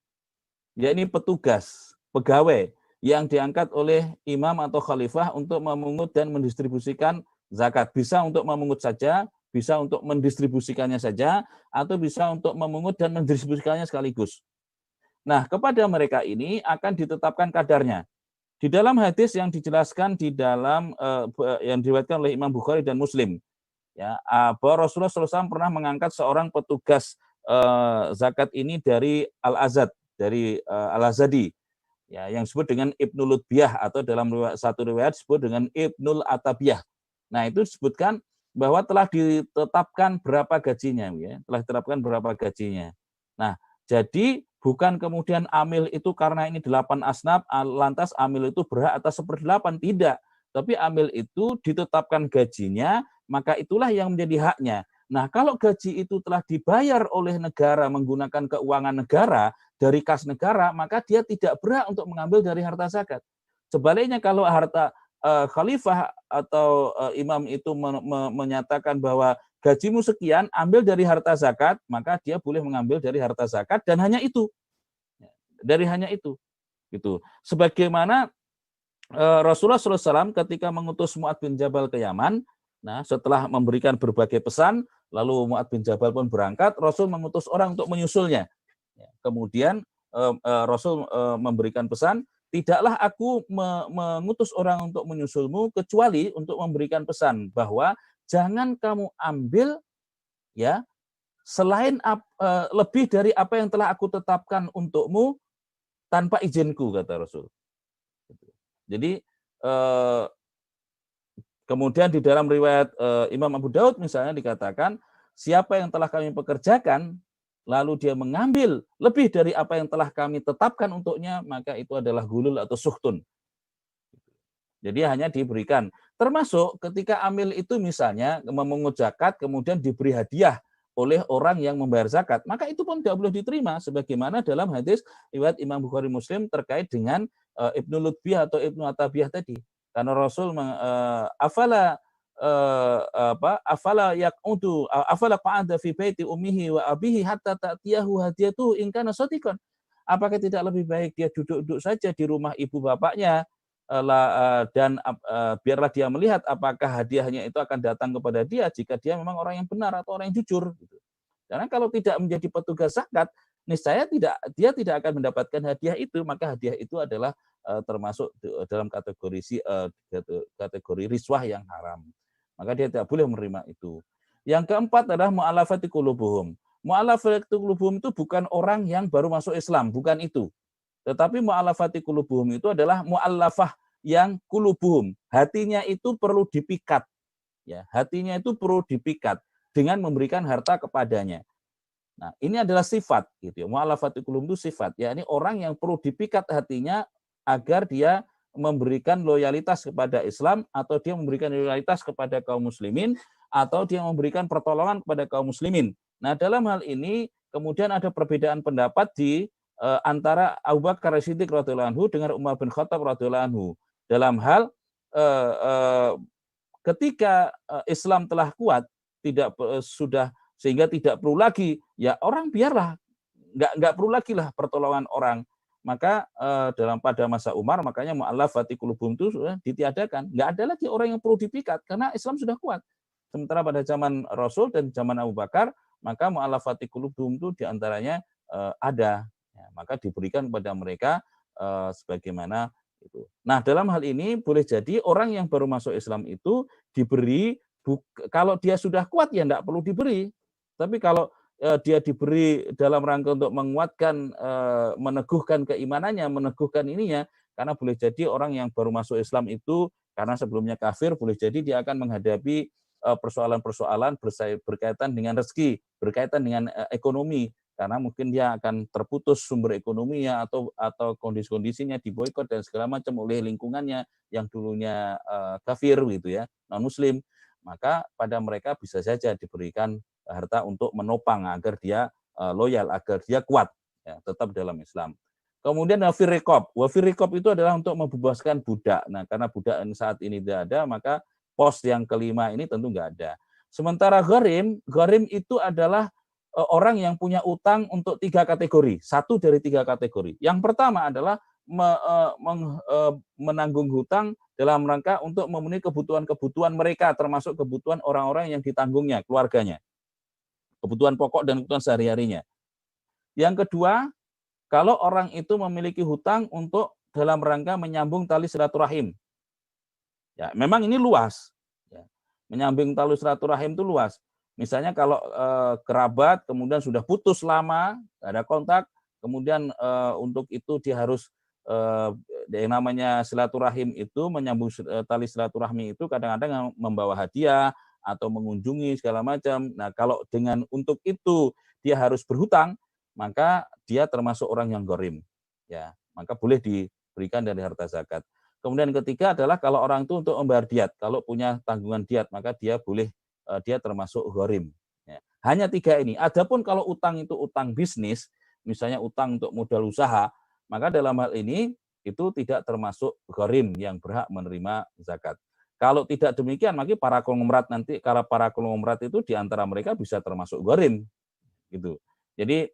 Yakni petugas, pegawai yang diangkat oleh imam atau khalifah untuk memungut dan mendistribusikan zakat. Bisa untuk memungut saja, bisa untuk mendistribusikannya saja, atau bisa untuk memungut dan mendistribusikannya sekaligus. Nah, kepada mereka ini akan ditetapkan kadarnya. Di dalam hadis yang dijelaskan di dalam yang diriwayatkan oleh Imam Bukhari dan Muslim, ya, bahwa Rasulullah SAW pernah mengangkat seorang petugas zakat ini dari Al-Azad, Al-Azadi, ya, yang disebut dengan Ibnul Lutbiyah, atau dalam satu riwayat disebut dengan Ibnul Atabiyah. Nah, itu disebutkan bahwa telah ditetapkan berapa gajinya, ya, telah ditetapkan berapa gajinya. Nah, jadi bukan kemudian amil itu karena ini 8 asnaf, lantas amil itu berhak atas 1/8, tidak. Tapi amil itu ditetapkan gajinya, maka itulah yang menjadi haknya. Nah, kalau gaji itu telah dibayar oleh negara menggunakan keuangan negara, dari kas negara, maka dia tidak berhak untuk mengambil dari harta zakat. Sebaliknya kalau harta khalifah atau imam itu menyatakan bahwa gajimu sekian, ambil dari harta zakat, maka dia boleh mengambil dari harta zakat, dan hanya itu. Dari hanya itu. Gitu. Sebagaimana Rasulullah SAW ketika mengutus Mu'adz bin Jabal ke Yaman, nah setelah memberikan berbagai pesan, lalu Mu'adz bin Jabal pun berangkat, Rasul mengutus orang untuk menyusulnya. Kemudian Rasul memberikan pesan, tidaklah aku mengutus orang untuk menyusulmu kecuali untuk memberikan pesan bahwa jangan kamu ambil, ya, selain lebih dari apa yang telah aku tetapkan untukmu tanpa izinku, kata Rasul. Jadi kemudian di dalam riwayat Imam Abu Daud misalnya dikatakan, siapa yang telah kami pekerjakan lalu dia mengambil lebih dari apa yang telah kami tetapkan untuknya, maka itu adalah gulul atau suhtun. Jadi hanya diberikan. Termasuk ketika amil itu misalnya memungut zakat, kemudian diberi hadiah oleh orang yang membayar zakat, maka itu pun tidak boleh diterima. Sebagaimana dalam hadis riwayat Imam Bukhari Muslim terkait dengan Ibnu Lutbiyah atau Ibnu Atabiyah tadi. Karena Rasul afala yaqudu afala qa'ada fi baiti ummihi wa abihi hatta ta'tiyahu hadiyatuhu in kana shadiqan. Apakah tidak lebih baik dia duduk-duduk saja di rumah ibu bapaknya dan biarlah dia melihat apakah hadiahnya itu akan datang kepada dia jika dia memang orang yang benar atau orang yang jujur, gitu. Karena kalau tidak menjadi petugas zakat, niscaya dia tidak akan mendapatkan hadiah itu, maka hadiah itu adalah termasuk dalam kategori riswah yang haram. Maka dia tidak boleh menerima itu. Yang keempat adalah mu'allafati qulubuhum. Mu'allafati qulubuhum itu bukan orang yang baru masuk Islam, bukan itu. Tetapi mu'allafati qulubuhum itu adalah mu'allafah yang qulubuhum. Hatinya itu perlu dipikat. Ya, hatinya itu perlu dipikat dengan memberikan harta kepadanya. Nah, ini adalah sifat, gitu ya. Mu'allafati qulubuhum itu sifat. Ya, ini orang yang perlu dipikat hatinya agar dia memberikan loyalitas kepada Islam, atau dia memberikan loyalitas kepada kaum muslimin, atau dia memberikan pertolongan kepada kaum muslimin. Nah, dalam hal ini kemudian ada perbedaan pendapat di antara Abu Bakar As-Siddiq radhiyallahu anhu dengan Umar bin Khattab radhiyallahu anhu dalam hal ketika Islam telah kuat, sudah sehingga tidak perlu lagi, ya orang biarlah nggak perlu lagi lah pertolongan orang. Maka pada masa Umar, makanya mu'allafati qulubuhum itu sudah ditiadakan. Nggak ada lagi orang yang perlu dipikat karena Islam sudah kuat. Sementara pada zaman Rasul dan zaman Abu Bakar, maka mu'allafati qulubuhum itu diantaranya ada. Ya, maka diberikan kepada mereka sebagaimana itu. Nah, dalam hal ini boleh jadi orang yang baru masuk Islam itu diberi, kalau dia sudah kuat ya enggak perlu diberi. Tapi kalau dia diberi dalam rangka untuk menguatkan, meneguhkan keimanannya, meneguhkan ininya, karena boleh jadi orang yang baru masuk Islam itu karena sebelumnya kafir, boleh jadi dia akan menghadapi persoalan-persoalan berkaitan dengan rezeki, berkaitan dengan ekonomi, karena mungkin dia akan terputus sumber ekonominya atau kondisi-kondisinya diboikot dan segala macam oleh lingkungannya yang dulunya kafir, gitu ya, non muslim. Maka pada mereka bisa saja diberikan harta untuk menopang agar dia loyal, agar dia kuat, ya, tetap dalam Islam. Kemudian wafir rikob. Wafir rikob itu adalah untuk membebaskan budak. Nah, karena budak saat ini tidak ada, maka pos yang kelima ini tentu nggak ada. Sementara gharim itu adalah orang yang punya utang untuk 3 kategori. Satu dari 3 kategori. Yang pertama adalah menanggung hutang dalam rangka untuk memenuhi kebutuhan-kebutuhan mereka, termasuk kebutuhan orang-orang yang ditanggungnya, keluarganya. Kebutuhan pokok dan kebutuhan sehari-harinya. Yang kedua, kalau orang itu memiliki hutang untuk dalam rangka menyambung tali silaturahim. Ya, memang ini luas. Ya. Menyambung tali silaturahim itu luas. Misalnya kalau kerabat kemudian sudah putus lama, ada kontak, Kemudian untuk itu dia harus yang namanya silaturahim itu, menyambung tali silaturahmi itu kadang-kadang membawa hadiah atau mengunjungi segala macam. Nah, kalau untuk itu dia harus berhutang, maka dia termasuk orang yang gharim. Ya, maka boleh diberikan dari harta zakat. Kemudian ketiga adalah kalau orang itu untuk membayar diat, kalau punya tanggungan diat, maka dia boleh dia termasuk gharim. Ya. Hanya tiga ini. Adapun kalau utang itu utang bisnis, misalnya utang untuk modal usaha, maka dalam hal ini itu tidak termasuk gharim yang berhak menerima zakat. Kalau tidak demikian, maka para konglomerat itu di antara mereka bisa termasuk gharim, gitu. Jadi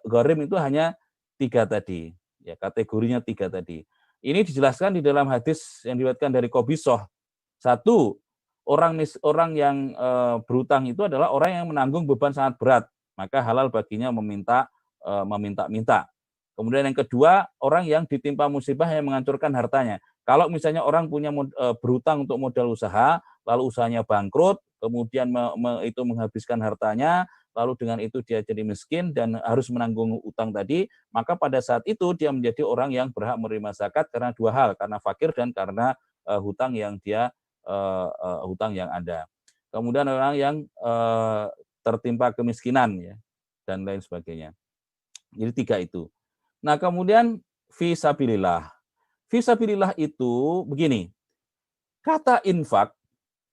gharim itu hanya tiga tadi, ya kategorinya tiga tadi. Ini dijelaskan di dalam hadis yang diriwayatkan dari Qabisah. Satu, orang yang berutang itu adalah orang yang menanggung beban sangat berat, maka halal baginya meminta-minta. Kemudian yang kedua, orang yang ditimpa musibah yang menghancurkan hartanya. Kalau misalnya orang punya berutang untuk modal usaha, lalu usahanya bangkrut, kemudian itu menghabiskan hartanya, lalu dengan itu dia jadi miskin dan harus menanggung utang tadi, maka pada saat itu dia menjadi orang yang berhak menerima zakat karena dua hal, karena fakir dan karena hutang yang ada. Kemudian orang yang tertimpa kemiskinan ya dan lain sebagainya. Jadi tiga itu. Nah, kemudian fisabilillah. Fisabilillah itu begini. Kata infak,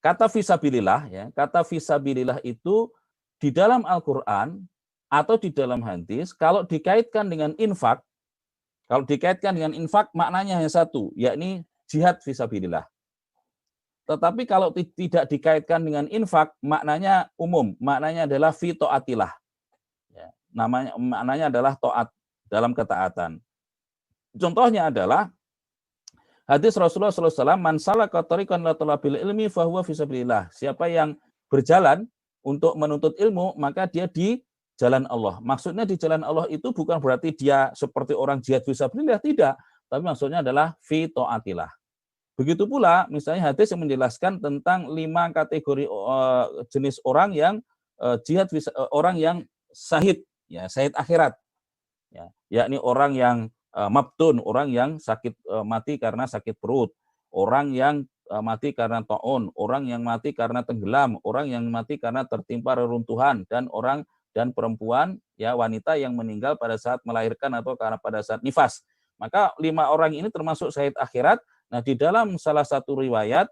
kata fisabilillah ya, kata fisabilillah itu di dalam Al-Qur'an atau di dalam hadis kalau dikaitkan dengan infak, maknanya hanya satu, yakni jihad fisabilillah. Tetapi kalau tidak dikaitkan dengan infak, maknanya umum, maknanya adalah fi taatillah. Ya, maknanya adalah taat dalam ketaatan. Contohnya adalah hadis Rasulullah SAW, man salaka tariqan ila talabil ilmi fahuwa fisabilillah. Siapa yang berjalan untuk menuntut ilmu, maka dia di jalan Allah. Maksudnya di jalan Allah itu bukan berarti dia seperti orang jihad fisabilillah, tidak. Tapi maksudnya adalah fi taatillah. Begitu pula misalnya hadis yang menjelaskan tentang 5 kategori jenis orang yang jihad orang yang syahid, ya syahid akhirat. Ya, yakni orang yang mabtun, orang yang mati karena sakit perut, orang yang mati karena taun, orang yang mati karena tenggelam, orang yang mati karena tertimpa reruntuhan, dan perempuan ya wanita yang meninggal pada saat melahirkan atau karena pada saat nifas. Maka 5 orang ini termasuk syahid akhirat. Nah, di dalam salah satu riwayat,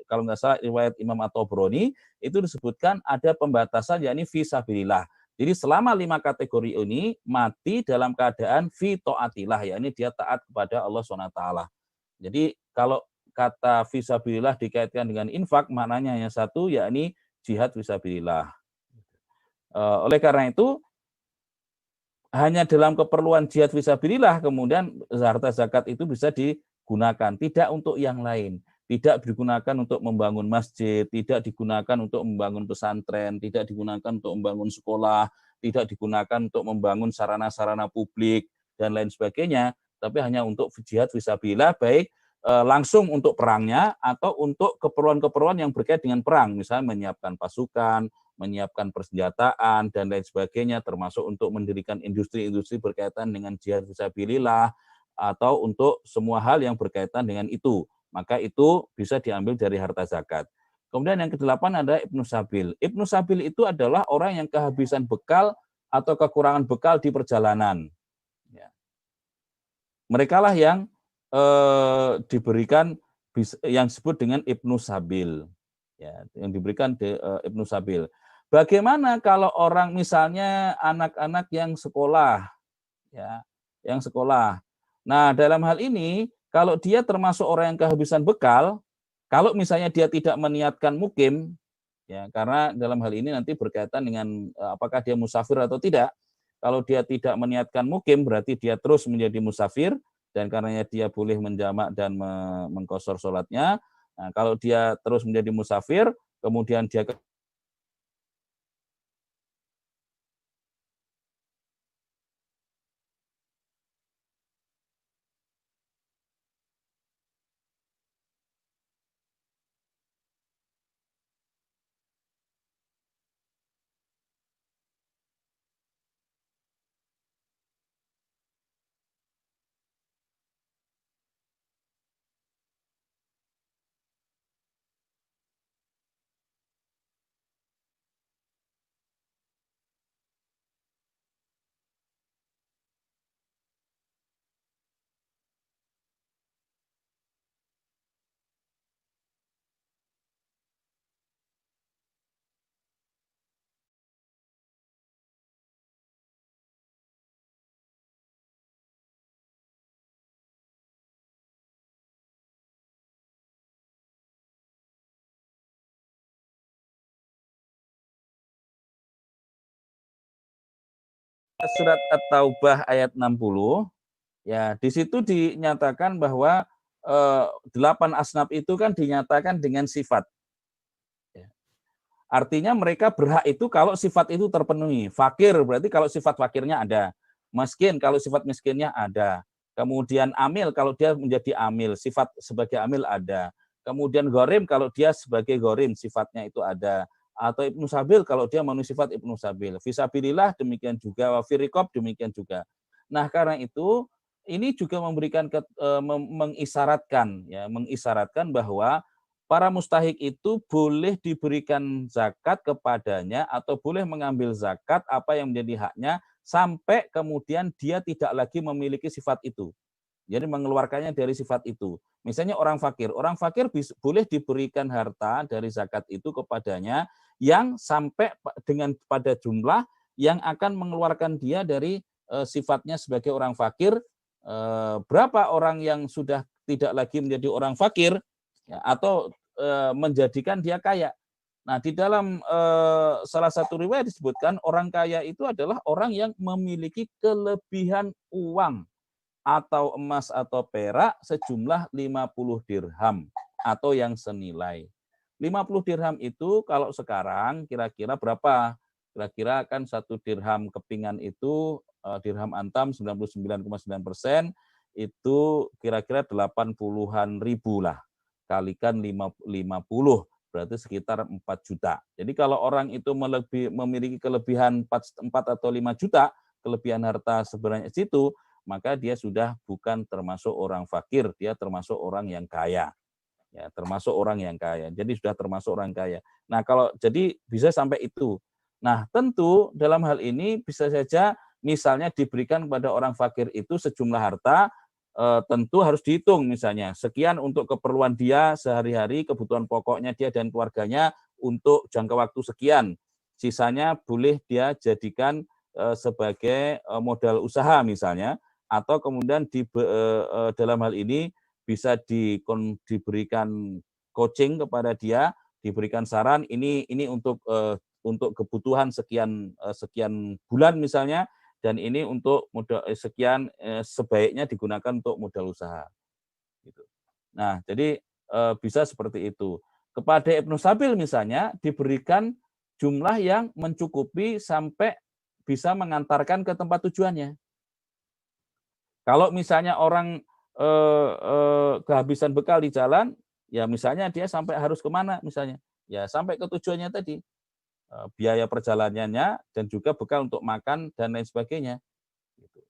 kalau nggak salah riwayat Imam At-Tabrani, itu disebutkan ada pembatasan yakni fisabilillah. Jadi selama 5 kategori ini mati dalam keadaan fi taatillah, yakni dia taat kepada Allah SWT. Jadi kalau kata fisabilillah dikaitkan dengan infak, maknanya hanya satu, yakni jihad fisabilillah. Oleh karena itu, hanya dalam keperluan jihad fisabilillah kemudian harta zakat itu bisa digunakan, tidak untuk yang lain. Tidak digunakan untuk membangun masjid, tidak digunakan untuk membangun pesantren, tidak digunakan untuk membangun sekolah, tidak digunakan untuk membangun sarana-sarana publik, dan lain sebagainya, tapi hanya untuk jihad fisabilillah, baik langsung untuk perangnya atau untuk keperluan-keperluan yang berkait dengan perang, misalnya menyiapkan pasukan, menyiapkan persenjataan, dan lain sebagainya, termasuk untuk mendirikan industri-industri berkaitan dengan jihad fisabilillah, atau untuk semua hal yang berkaitan dengan itu. Maka itu bisa diambil dari harta zakat. Kemudian yang ke-8 ada Ibnu Sabil. Ibnu Sabil itu adalah orang yang kehabisan bekal atau kekurangan bekal di perjalanan. Ya. Mereka lah yang diberikan yang disebut dengan Ibnu Sabil. Ya, yang diberikan Ibnu Sabil. Bagaimana kalau orang misalnya anak-anak yang sekolah, ya, yang sekolah. Nah, dalam hal ini kalau dia termasuk orang yang kehabisan bekal, kalau misalnya dia tidak meniatkan mukim, ya, karena dalam hal ini nanti berkaitan dengan apakah dia musafir atau tidak. Kalau dia tidak meniatkan mukim, berarti dia terus menjadi musafir, dan karenanya dia boleh menjamak dan mengqashar sholatnya. Nah, kalau dia terus menjadi musafir, kemudian dia surat At-Taubah ayat 60, ya di situ dinyatakan bahwa 8 asnaf itu kan dinyatakan dengan sifat. Ya. Artinya mereka berhak itu kalau sifat itu terpenuhi. Fakir berarti kalau sifat fakirnya ada. Miskin kalau sifat miskinnya ada. Kemudian amil kalau dia menjadi amil, sifat sebagai amil ada. Kemudian gorim kalau dia sebagai gorim, sifatnya itu ada. Atau ibnu sabil kalau dia memenuhi sifat ibnu sabil. Fisabilillah demikian juga, wafirikob demikian juga. Nah karena itu ini juga memberikan mengisyaratkan ya, mengisyaratkan bahwa para mustahik itu boleh diberikan zakat kepadanya atau boleh mengambil zakat apa yang menjadi haknya sampai kemudian dia tidak lagi memiliki sifat itu. Jadi mengeluarkannya dari sifat itu. Misalnya orang fakir boleh diberikan harta dari zakat itu kepadanya yang sampai dengan pada jumlah yang akan mengeluarkan dia dari sifatnya sebagai orang fakir. Berapa orang yang sudah tidak lagi menjadi orang fakir ya, atau menjadikan dia kaya. Nah, di dalam salah satu riwayat disebutkan orang kaya itu adalah orang yang memiliki kelebihan uang atau emas atau perak sejumlah 50 dirham atau yang senilai. 50 dirham itu kalau sekarang kira-kira berapa? Kira-kira kan satu dirham kepingan itu dirham antam 99,9% itu kira-kira 80-an ribu lah. Kalikan 50 berarti sekitar 4 juta. Jadi kalau orang itu memiliki kelebihan 4 atau 5 juta, kelebihan harta sebenarnya situ, maka dia sudah bukan termasuk orang fakir, dia termasuk orang yang kaya. Ya, termasuk orang yang kaya. Jadi sudah termasuk orang kaya. Nah, kalau jadi bisa sampai itu. Nah, tentu dalam hal ini bisa saja misalnya diberikan kepada orang fakir itu sejumlah harta, tentu harus dihitung misalnya sekian untuk keperluan dia sehari-hari, kebutuhan pokoknya dia dan keluarganya untuk jangka waktu sekian. Sisanya boleh dia jadikan sebagai modal usaha misalnya, atau kemudian dalam hal ini bisa diberikan coaching kepada dia, diberikan saran ini untuk kebutuhan sekian bulan misalnya, dan ini untuk modal sekian sebaiknya digunakan untuk modal usaha. Gitu. Nah, jadi bisa seperti itu. Kepada Ibnu Sabil misalnya diberikan jumlah yang mencukupi sampai bisa mengantarkan ke tempat tujuannya. Kalau misalnya orang kehabisan bekal di jalan, ya misalnya dia sampai harus kemana misalnya, ya sampai ke tujuannya tadi, biaya perjalanannya dan juga bekal untuk makan dan lain sebagainya. Gitu.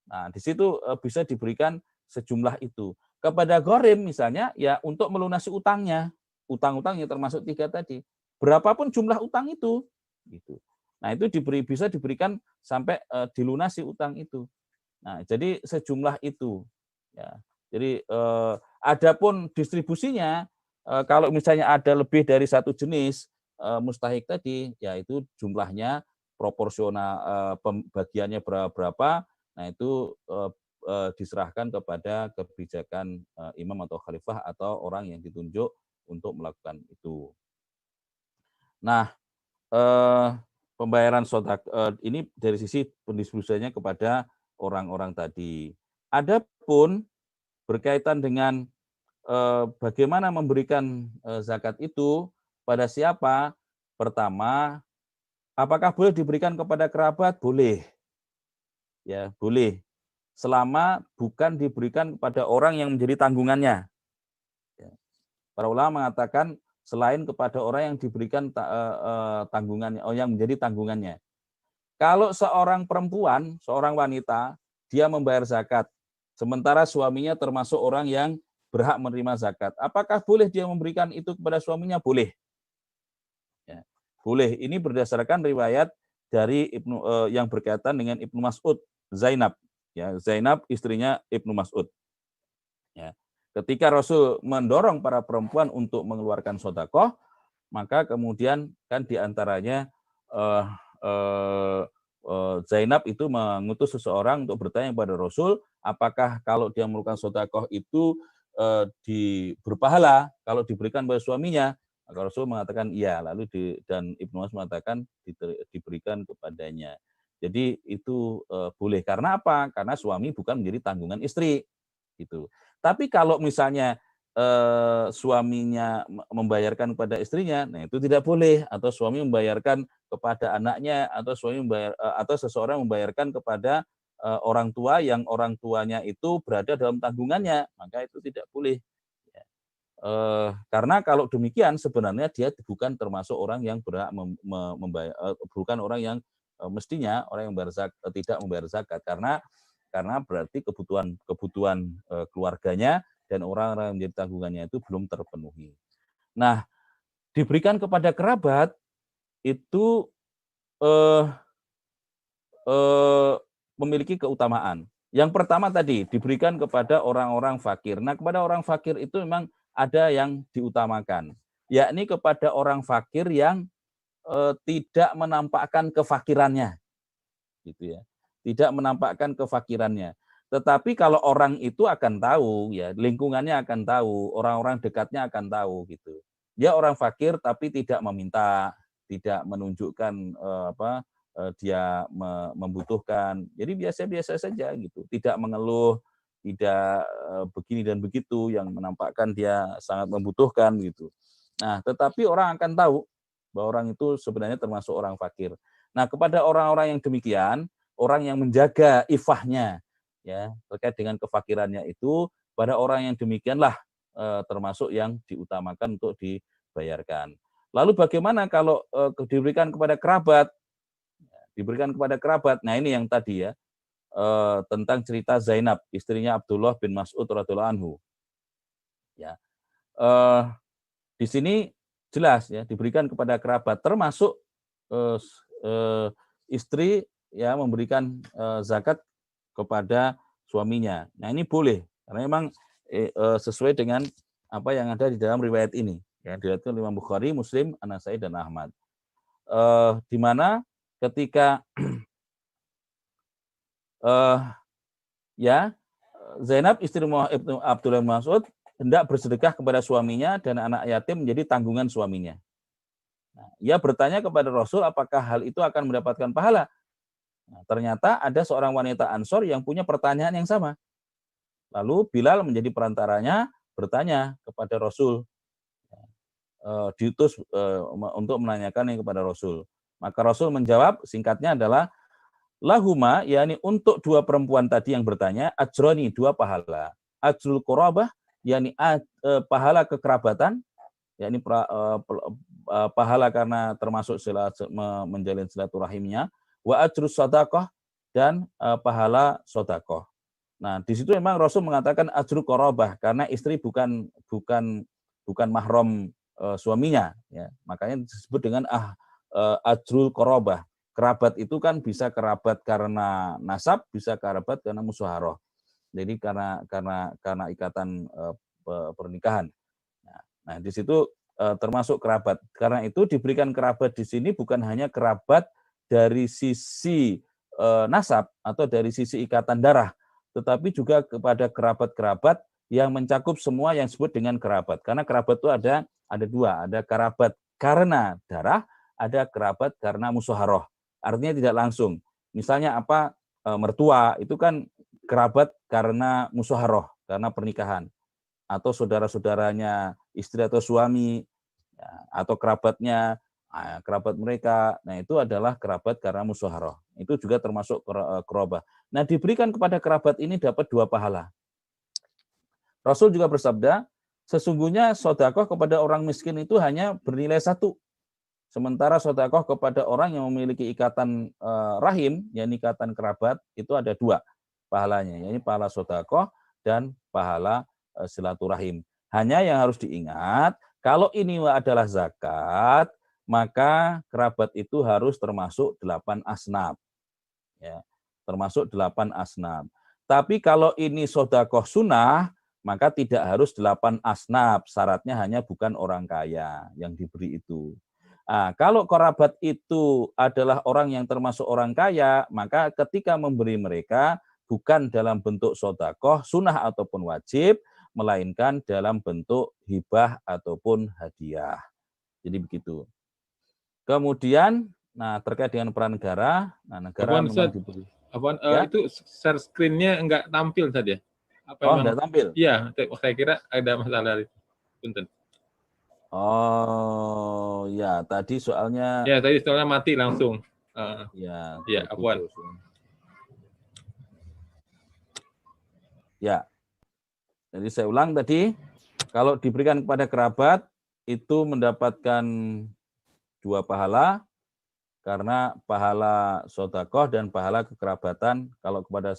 Nah di situ bisa diberikan sejumlah itu. Kepada gorim misalnya, ya untuk melunasi utangnya, utang-utang yang termasuk 3 tadi, berapapun jumlah utang itu, gitu. Nah itu bisa diberikan sampai dilunasi utang itu. Nah, jadi sejumlah itu. Ya. Jadi adapun distribusinya, kalau misalnya ada lebih dari satu jenis mustahik tadi, ya itu jumlahnya proporsional pembagiannya berapa. Nah itu diserahkan kepada kebijakan imam atau khalifah atau orang yang ditunjuk untuk melakukan itu. Nah, pembayaran sodak ini dari sisi pendistribusiannya kepada orang-orang tadi. Adapun berkaitan dengan bagaimana memberikan zakat itu pada siapa? Pertama, apakah boleh diberikan kepada kerabat? Boleh. Ya, boleh. Selama bukan diberikan kepada orang yang menjadi tanggungannya. Ya. Para ulama mengatakan selain kepada orang yang diberikan tanggungannya, yang menjadi tanggungannya. Kalau seorang perempuan, seorang wanita, dia membayar zakat, sementara suaminya termasuk orang yang berhak menerima zakat. Apakah boleh dia memberikan itu kepada suaminya? Boleh. Ya, boleh. Ini berdasarkan riwayat dari yang berkaitan dengan Ibnu Mas'ud, Zainab. Ya, Zainab istrinya Ibnu Mas'ud. Ya. Ketika Rasul mendorong para perempuan untuk mengeluarkan sedekah, maka kemudian kan diantaranya Zainab itu mengutus seseorang untuk bertanya kepada Rasul, apakah kalau dia melakukan sedekah itu berpahala kalau diberikan pada suaminya? Maka Rasul mengatakan iya, lalu dan Ibnu Mas'ud mengatakan diberikan kepadanya. Jadi itu boleh. Karena apa? Karena suami bukan menjadi tanggungan istri. Gitu. Tapi kalau misalnya suaminya membayarkan kepada istrinya, nah itu tidak boleh. Atau suami membayarkan kepada anaknya, atau atau seseorang membayarkan kepada orang tua yang orang tuanya itu berada dalam tanggungannya, maka itu tidak boleh. Ya. Karena kalau demikian sebenarnya dia bukan termasuk orang yang berhak membayar, bukan orang yang mestinya orang yang tidak membayar zakat, karena berarti kebutuhan keluarganya dan orang-orang yang menjadi tanggungannya itu belum terpenuhi. Nah, diberikan kepada kerabat itu eh, memiliki keutamaan. Yang pertama tadi diberikan kepada orang-orang fakir. Nah, kepada orang fakir itu memang ada yang diutamakan, yakni kepada orang fakir yang tidak menampakkan kefakirannya, gitu ya. Tidak menampakkan kefakirannya. Tetapi kalau orang itu akan tahu, ya lingkungannya akan tahu, orang-orang dekatnya akan tahu, gitu. Dia orang fakir tapi tidak meminta, tidak menunjukkan dia membutuhkan. Jadi biasa-biasa saja gitu, tidak mengeluh, tidak begini dan begitu yang menampakkan dia sangat membutuhkan gitu. Nah, tetapi orang akan tahu bahwa orang itu sebenarnya termasuk orang fakir. Nah, kepada orang-orang yang demikian, orang yang menjaga ifahnya ya terkait dengan kefakirannya itu, pada orang yang demikianlah termasuk yang diutamakan untuk dibayarkan. Lalu bagaimana kalau diberikan kepada kerabat? Diberikan kepada kerabat. Nah, ini yang tadi ya, tentang cerita Zainab, istrinya Abdullah bin Mas'ud radhiyallahu anhu. Ya. Di sini jelas ya, diberikan kepada kerabat, termasuk istri ya memberikan zakat kepada suaminya. Nah, ini boleh karena memang sesuai dengan apa yang ada di dalam riwayat ini. Ya, diriwayatkan oleh Imam Bukhari, Muslim, An-Nasai dan Ahmad. Di mana ketika ya Zainab istri Abdullah bin Mas'ud hendak bersedekah kepada suaminya dan anak yatim menjadi tanggungan suaminya. Nah, ia bertanya kepada Rasul apakah hal itu akan mendapatkan pahala. Nah, ternyata ada seorang wanita Ansor yang punya pertanyaan yang sama. Lalu Bilal menjadi perantaranya bertanya kepada Rasul, diutus untuk menanyakan kepada Rasul. Maka Rasul menjawab, singkatnya adalah lahuma, yakni untuk dua perempuan tadi yang bertanya, ajroni, dua pahala. Ajrul qorabah, yakni pahala kekerabatan, yakni pahala karena termasuk menjalin silaturahimnya, wa ajrus sedekah, dan pahala sedekah. Nah, di situ memang Rasul mengatakan ajrul qorabah karena istri bukan mahram suaminya, ya. Makanya disebut dengan ajrul qorabah. Kerabat itu kan bisa kerabat karena nasab, bisa kerabat karena musyawarah. Jadi karena ikatan pernikahan. Nah, di situ termasuk kerabat. Karena itu diberikan kerabat di sini bukan hanya kerabat dari sisi nasab atau dari sisi ikatan darah, tetapi juga kepada kerabat-kerabat yang mencakup semua yang disebut dengan kerabat. Karena kerabat itu ada dua, ada kerabat karena darah, ada kerabat karena musyawarah. Artinya tidak langsung. Misalnya mertua itu kan kerabat karena musyawarah, karena pernikahan. Atau saudara-saudaranya istri atau suami, ya, atau kerabatnya, kerabat mereka. Nah, itu adalah kerabat karena musyawarah. Itu juga termasuk qorabah. Nah, diberikan kepada kerabat ini dapat dua pahala. Rasul juga bersabda, sesungguhnya sedekah kepada orang miskin itu hanya bernilai satu. Sementara sedekah kepada orang yang memiliki ikatan rahim, yakni ikatan kerabat, itu ada dua pahalanya, yakni pahala sedekah dan pahala silaturahim. Hanya yang harus diingat, kalau ini adalah zakat, maka kerabat itu harus termasuk 8 asnaf. Ya, termasuk 8 asnaf. Tapi kalau ini sedekah sunnah, maka tidak harus 8 asnaf. Syaratnya hanya bukan orang kaya yang diberi itu. Nah, kalau kerabat itu adalah orang yang termasuk orang kaya, maka ketika memberi mereka bukan dalam bentuk sedekah sunnah ataupun wajib, melainkan dalam bentuk hibah ataupun hadiah. Jadi begitu. Kemudian Nah, terkait dengan peran negara, nah negara Apaan, memang Ustaz? diberi. Apaan, Ya? itu share screen-nya enggak tampil tadi ya? Apa Oh, emang? enggak tampil. Iya, saya kira ada masalah itu. Punten. Oh, ya, tadi soalnya Ya, tadi soalnya mati langsung. ya Ya, apaan? terputus. Ya. Jadi saya ulang tadi, kalau diberikan kepada kerabat itu mendapatkan 2 pahala, karena pahala sedekah dan pahala kekerabatan kalau kepada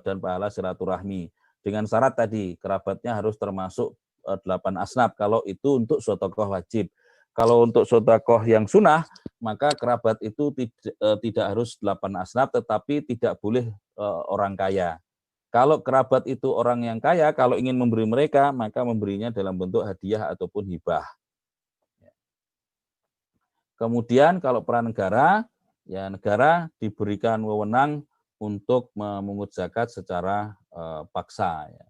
dan pahala silaturahmi. Dengan syarat tadi kerabatnya harus termasuk 8 asnaf kalau itu untuk sedekah wajib. Kalau untuk sedekah yang sunnah, maka kerabat itu tidak harus 8 asnaf, tetapi tidak boleh orang kaya. Kalau kerabat itu orang yang kaya, kalau ingin memberi mereka, maka memberinya dalam bentuk hadiah ataupun hibah. Kemudian kalau peran negara, ya negara diberikan wewenang untuk memungut zakat secara paksa. Ya.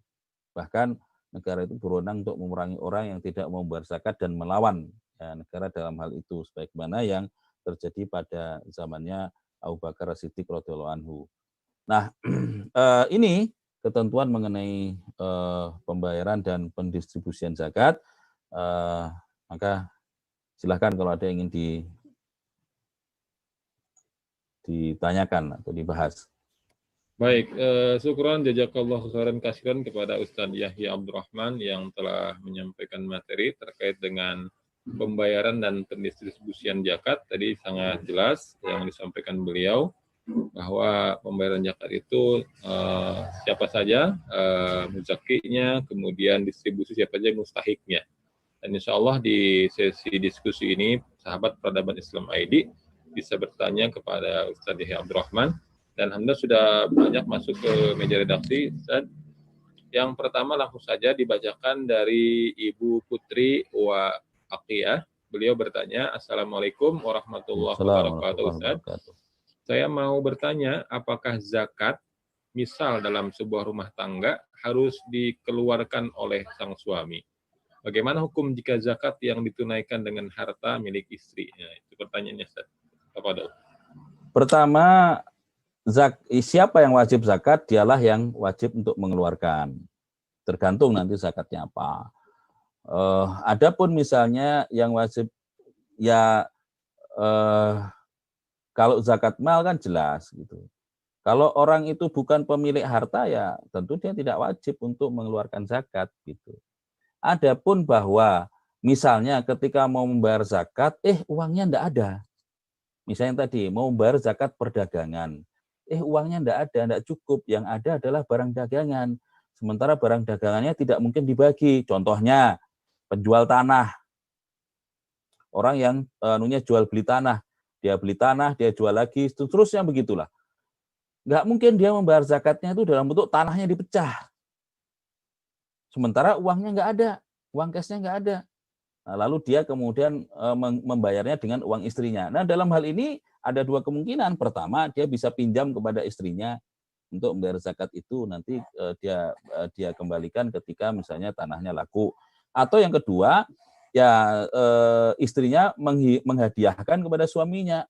Bahkan negara itu berwenang untuk memerangi orang yang tidak mau membayar zakat dan melawan ya, negara dalam hal itu. Sebagaimana yang terjadi pada zamannya Abu Bakar As-Siddiq radhiyallahu anhu. Nah, ini ketentuan mengenai pembayaran dan pendistribusian zakat. Maka silahkan kalau ada yang ingin ditanyakan atau dibahas. Baik, syukran jazakallahu khairan kasiran kepada Ustaz Yahya Abdurrahman yang telah menyampaikan materi terkait dengan pembayaran dan pendistribusian zakat. Tadi sangat jelas yang disampaikan beliau bahwa pembayaran zakat itu siapa saja muzakinya, kemudian distribusi siapa saja mustahiknya. Dan insya Allah di sesi diskusi ini, sahabat Peradaban Islam ID bisa bertanya kepada Ustaz Yahya Abdurrahman. Dan alhamdulillah sudah banyak masuk ke meja redaksi, Ustaz. Yang pertama langsung saja dibacakan dari Ibu Putri Wa Aqiyah. Beliau bertanya, Assalamualaikum warahmatullahi wabarakatuh, Ustaz. Saya mau bertanya, apakah zakat, misal dalam sebuah rumah tangga, harus dikeluarkan oleh sang suami? Bagaimana hukum jika zakat yang ditunaikan dengan harta milik istrinya? Itu pertanyaannya, Ustaz. Tafadhol. Pertama, siapa yang wajib zakat, dialah yang wajib untuk mengeluarkan. Tergantung nanti zakatnya apa. Adapun misalnya yang wajib, ya kalau zakat mal kan jelas gitu. Kalau orang itu bukan pemilik harta, ya tentu dia tidak wajib untuk mengeluarkan zakat gitu. Adapun bahwa misalnya ketika mau membayar zakat, uangnya enggak ada. Misalnya tadi mau membayar zakat perdagangan, uangnya enggak cukup, yang ada adalah barang dagangan. Sementara barang dagangannya tidak mungkin dibagi. Contohnya penjual tanah. Orang yang jual beli tanah, dia beli tanah, dia jual lagi, seterusnya begitulah. Enggak mungkin dia membayar zakatnya itu dalam bentuk tanahnya dipecah. Sementara uangnya enggak ada, uang cashnya enggak ada. Nah, lalu dia kemudian membayarnya dengan uang istrinya. Nah, dalam hal ini ada 2 kemungkinan. Pertama, dia bisa pinjam kepada istrinya untuk membayar zakat itu, nanti dia kembalikan ketika misalnya tanahnya laku. Atau yang kedua, ya istrinya menghadiahkan kepada suaminya.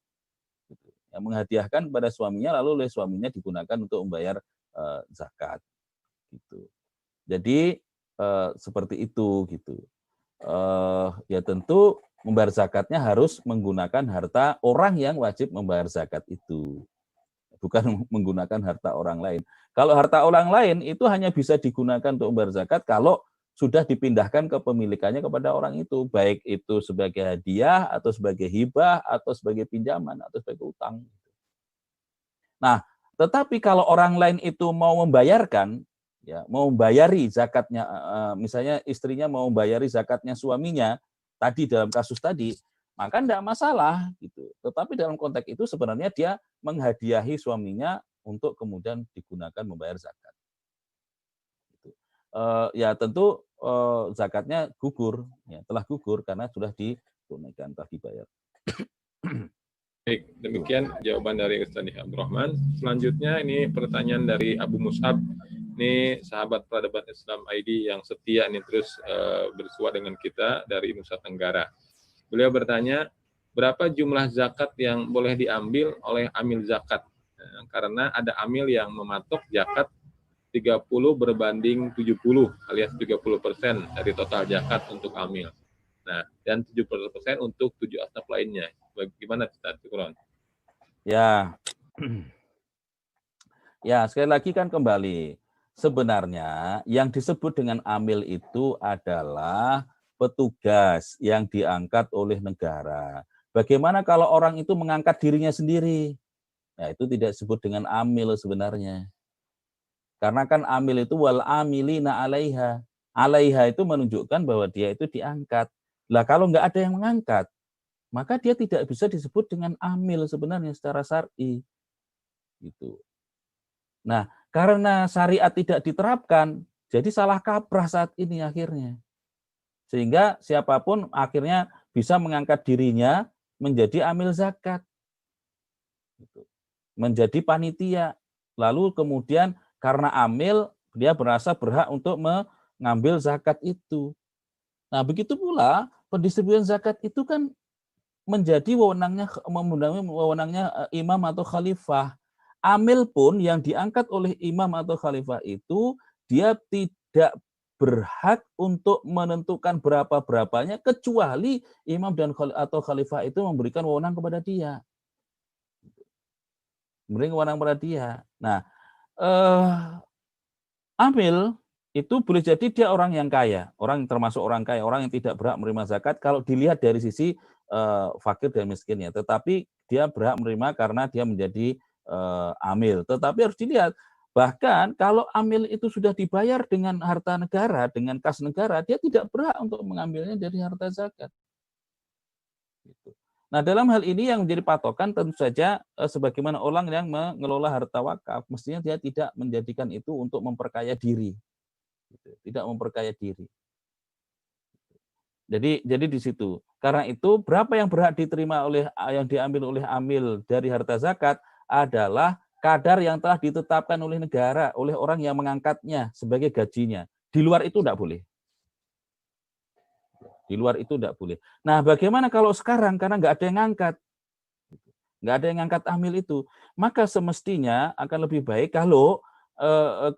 Menghadiahkan kepada suaminya, lalu oleh suaminya digunakan untuk membayar zakat. Gitu. Jadi seperti itu gitu. Ya tentu membayar zakatnya harus menggunakan harta orang yang wajib membayar zakat itu, bukan menggunakan harta orang lain. Kalau harta orang lain itu hanya bisa digunakan untuk membayar zakat kalau sudah dipindahkan kepemilikannya kepada orang itu, baik itu sebagai hadiah atau sebagai hibah atau sebagai pinjaman atau sebagai utang. Nah, tetapi kalau orang lain itu mau membayarkan, ya mau membayari zakatnya, misalnya istrinya mau membayari zakatnya suaminya tadi dalam kasus tadi, maka tidak masalah gitu. Tetapi dalam konteks itu sebenarnya dia menghadiahi suaminya untuk kemudian digunakan membayar zakat. Gitu. Ya tentu zakatnya gugur, ya telah gugur karena sudah ditunaikan, telah dibayar. Baik, demikian jawaban dari Ustaz Abdurrahman. Selanjutnya ini pertanyaan dari Abu Mus'ab. Ini sahabat Peradaban Islam ID yang setia ini terus bersua dengan kita dari Nusa Tenggara. Beliau bertanya, berapa jumlah zakat yang boleh diambil oleh amil zakat. Karena ada amil yang mematok zakat 30 berbanding 70 alias 30% dari total zakat untuk amil. Nah, dan 70% untuk 7 asnaf lainnya. Bagaimana Ustaz? Ya. Ya, sekali lagi kan kembali. Sebenarnya yang disebut dengan amil itu adalah petugas yang diangkat oleh negara. Bagaimana kalau orang itu mengangkat dirinya sendiri? Ya, itu tidak disebut dengan amil sebenarnya. Karena kan amil itu wal amilina alaiha. Alaiha itu menunjukkan bahwa dia itu diangkat. Lah kalau nggak ada yang mengangkat, maka dia tidak bisa disebut dengan amil sebenarnya secara syar'i. Gitu. Nah, karena syariat tidak diterapkan, jadi salah kaprah saat ini akhirnya. Sehingga siapapun akhirnya bisa mengangkat dirinya menjadi amil zakat. Menjadi panitia. Lalu kemudian karena amil, dia merasa berhak untuk mengambil zakat itu. Nah, begitu pula pendistribusian zakat itu kan menjadi wewenangnya imam atau khalifah. Amil pun yang diangkat oleh imam atau khalifah itu, dia tidak berhak untuk menentukan berapa-berapanya kecuali imam dan atau khalifah itu memberikan wewenang kepada dia. Memberikan wewenang kepada dia. Nah, amil itu boleh jadi dia orang yang kaya, orang termasuk orang kaya, orang yang tidak berhak menerima zakat kalau dilihat dari sisi fakir dan miskinnya. Tetapi dia berhak menerima karena dia menjadi amil. Tetapi harus dilihat, bahkan kalau amil itu sudah dibayar dengan harta negara, dengan kas negara, dia tidak berhak untuk mengambilnya dari harta zakat. Nah, dalam hal ini yang menjadi patokan tentu saja sebagaimana orang yang mengelola harta wakaf, mestinya dia tidak menjadikan itu untuk memperkaya diri. Tidak memperkaya diri. Jadi di situ. Karena itu berapa yang berhak diterima oleh yang diambil oleh amil dari harta zakat adalah kadar yang telah ditetapkan oleh negara, oleh orang yang mengangkatnya sebagai gajinya. Di luar itu tidak boleh. Di luar itu tidak boleh. Nah, bagaimana kalau sekarang karena nggak ada yang ngangkat? Nggak ada yang ngangkat amil itu. Maka semestinya akan lebih baik kalau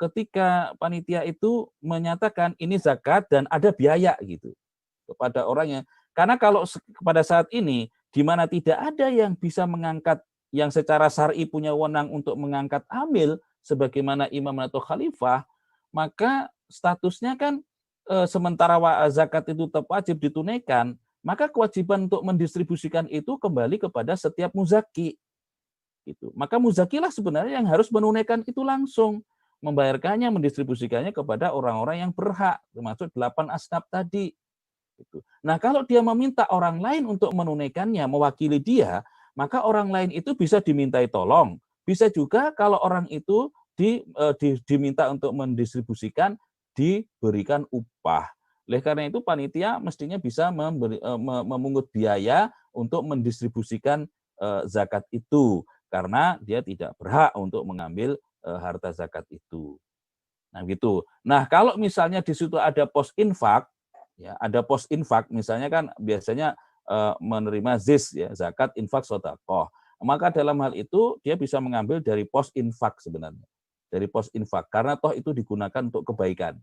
ketika panitia itu menyatakan ini zakat dan ada biaya gitu kepada orangnya. Karena kalau pada saat ini di mana tidak ada yang bisa mengangkat yang secara syar'i punya wewenang untuk mengangkat amil sebagaimana imam atau khalifah, maka statusnya kan sementara zakat itu tetap wajib ditunaikan, maka kewajiban untuk mendistribusikan itu kembali kepada setiap muzaki. Gitu. Maka muzakilah sebenarnya yang harus menunaikan itu langsung, membayarkannya, mendistribusikannya kepada orang-orang yang berhak, termasuk 8 asnaf tadi. Gitu. Nah, kalau dia meminta orang lain untuk menunaikannya, mewakili dia, maka orang lain itu bisa dimintai tolong. Bisa juga kalau orang itu diminta untuk mendistribusikan, diberikan upah. Oleh karena itu panitia mestinya bisa memungut biaya untuk mendistribusikan zakat itu karena dia tidak berhak untuk mengambil harta zakat itu. Nah, gitu. Nah, kalau misalnya di situ ada pos infak, ya, ada pos infak, misalnya kan biasanya menerima zis, ya, zakat, infak, sedekah. Maka dalam hal itu dia bisa mengambil dari pos infak sebenarnya, dari pos infak karena toh itu digunakan untuk kebaikan.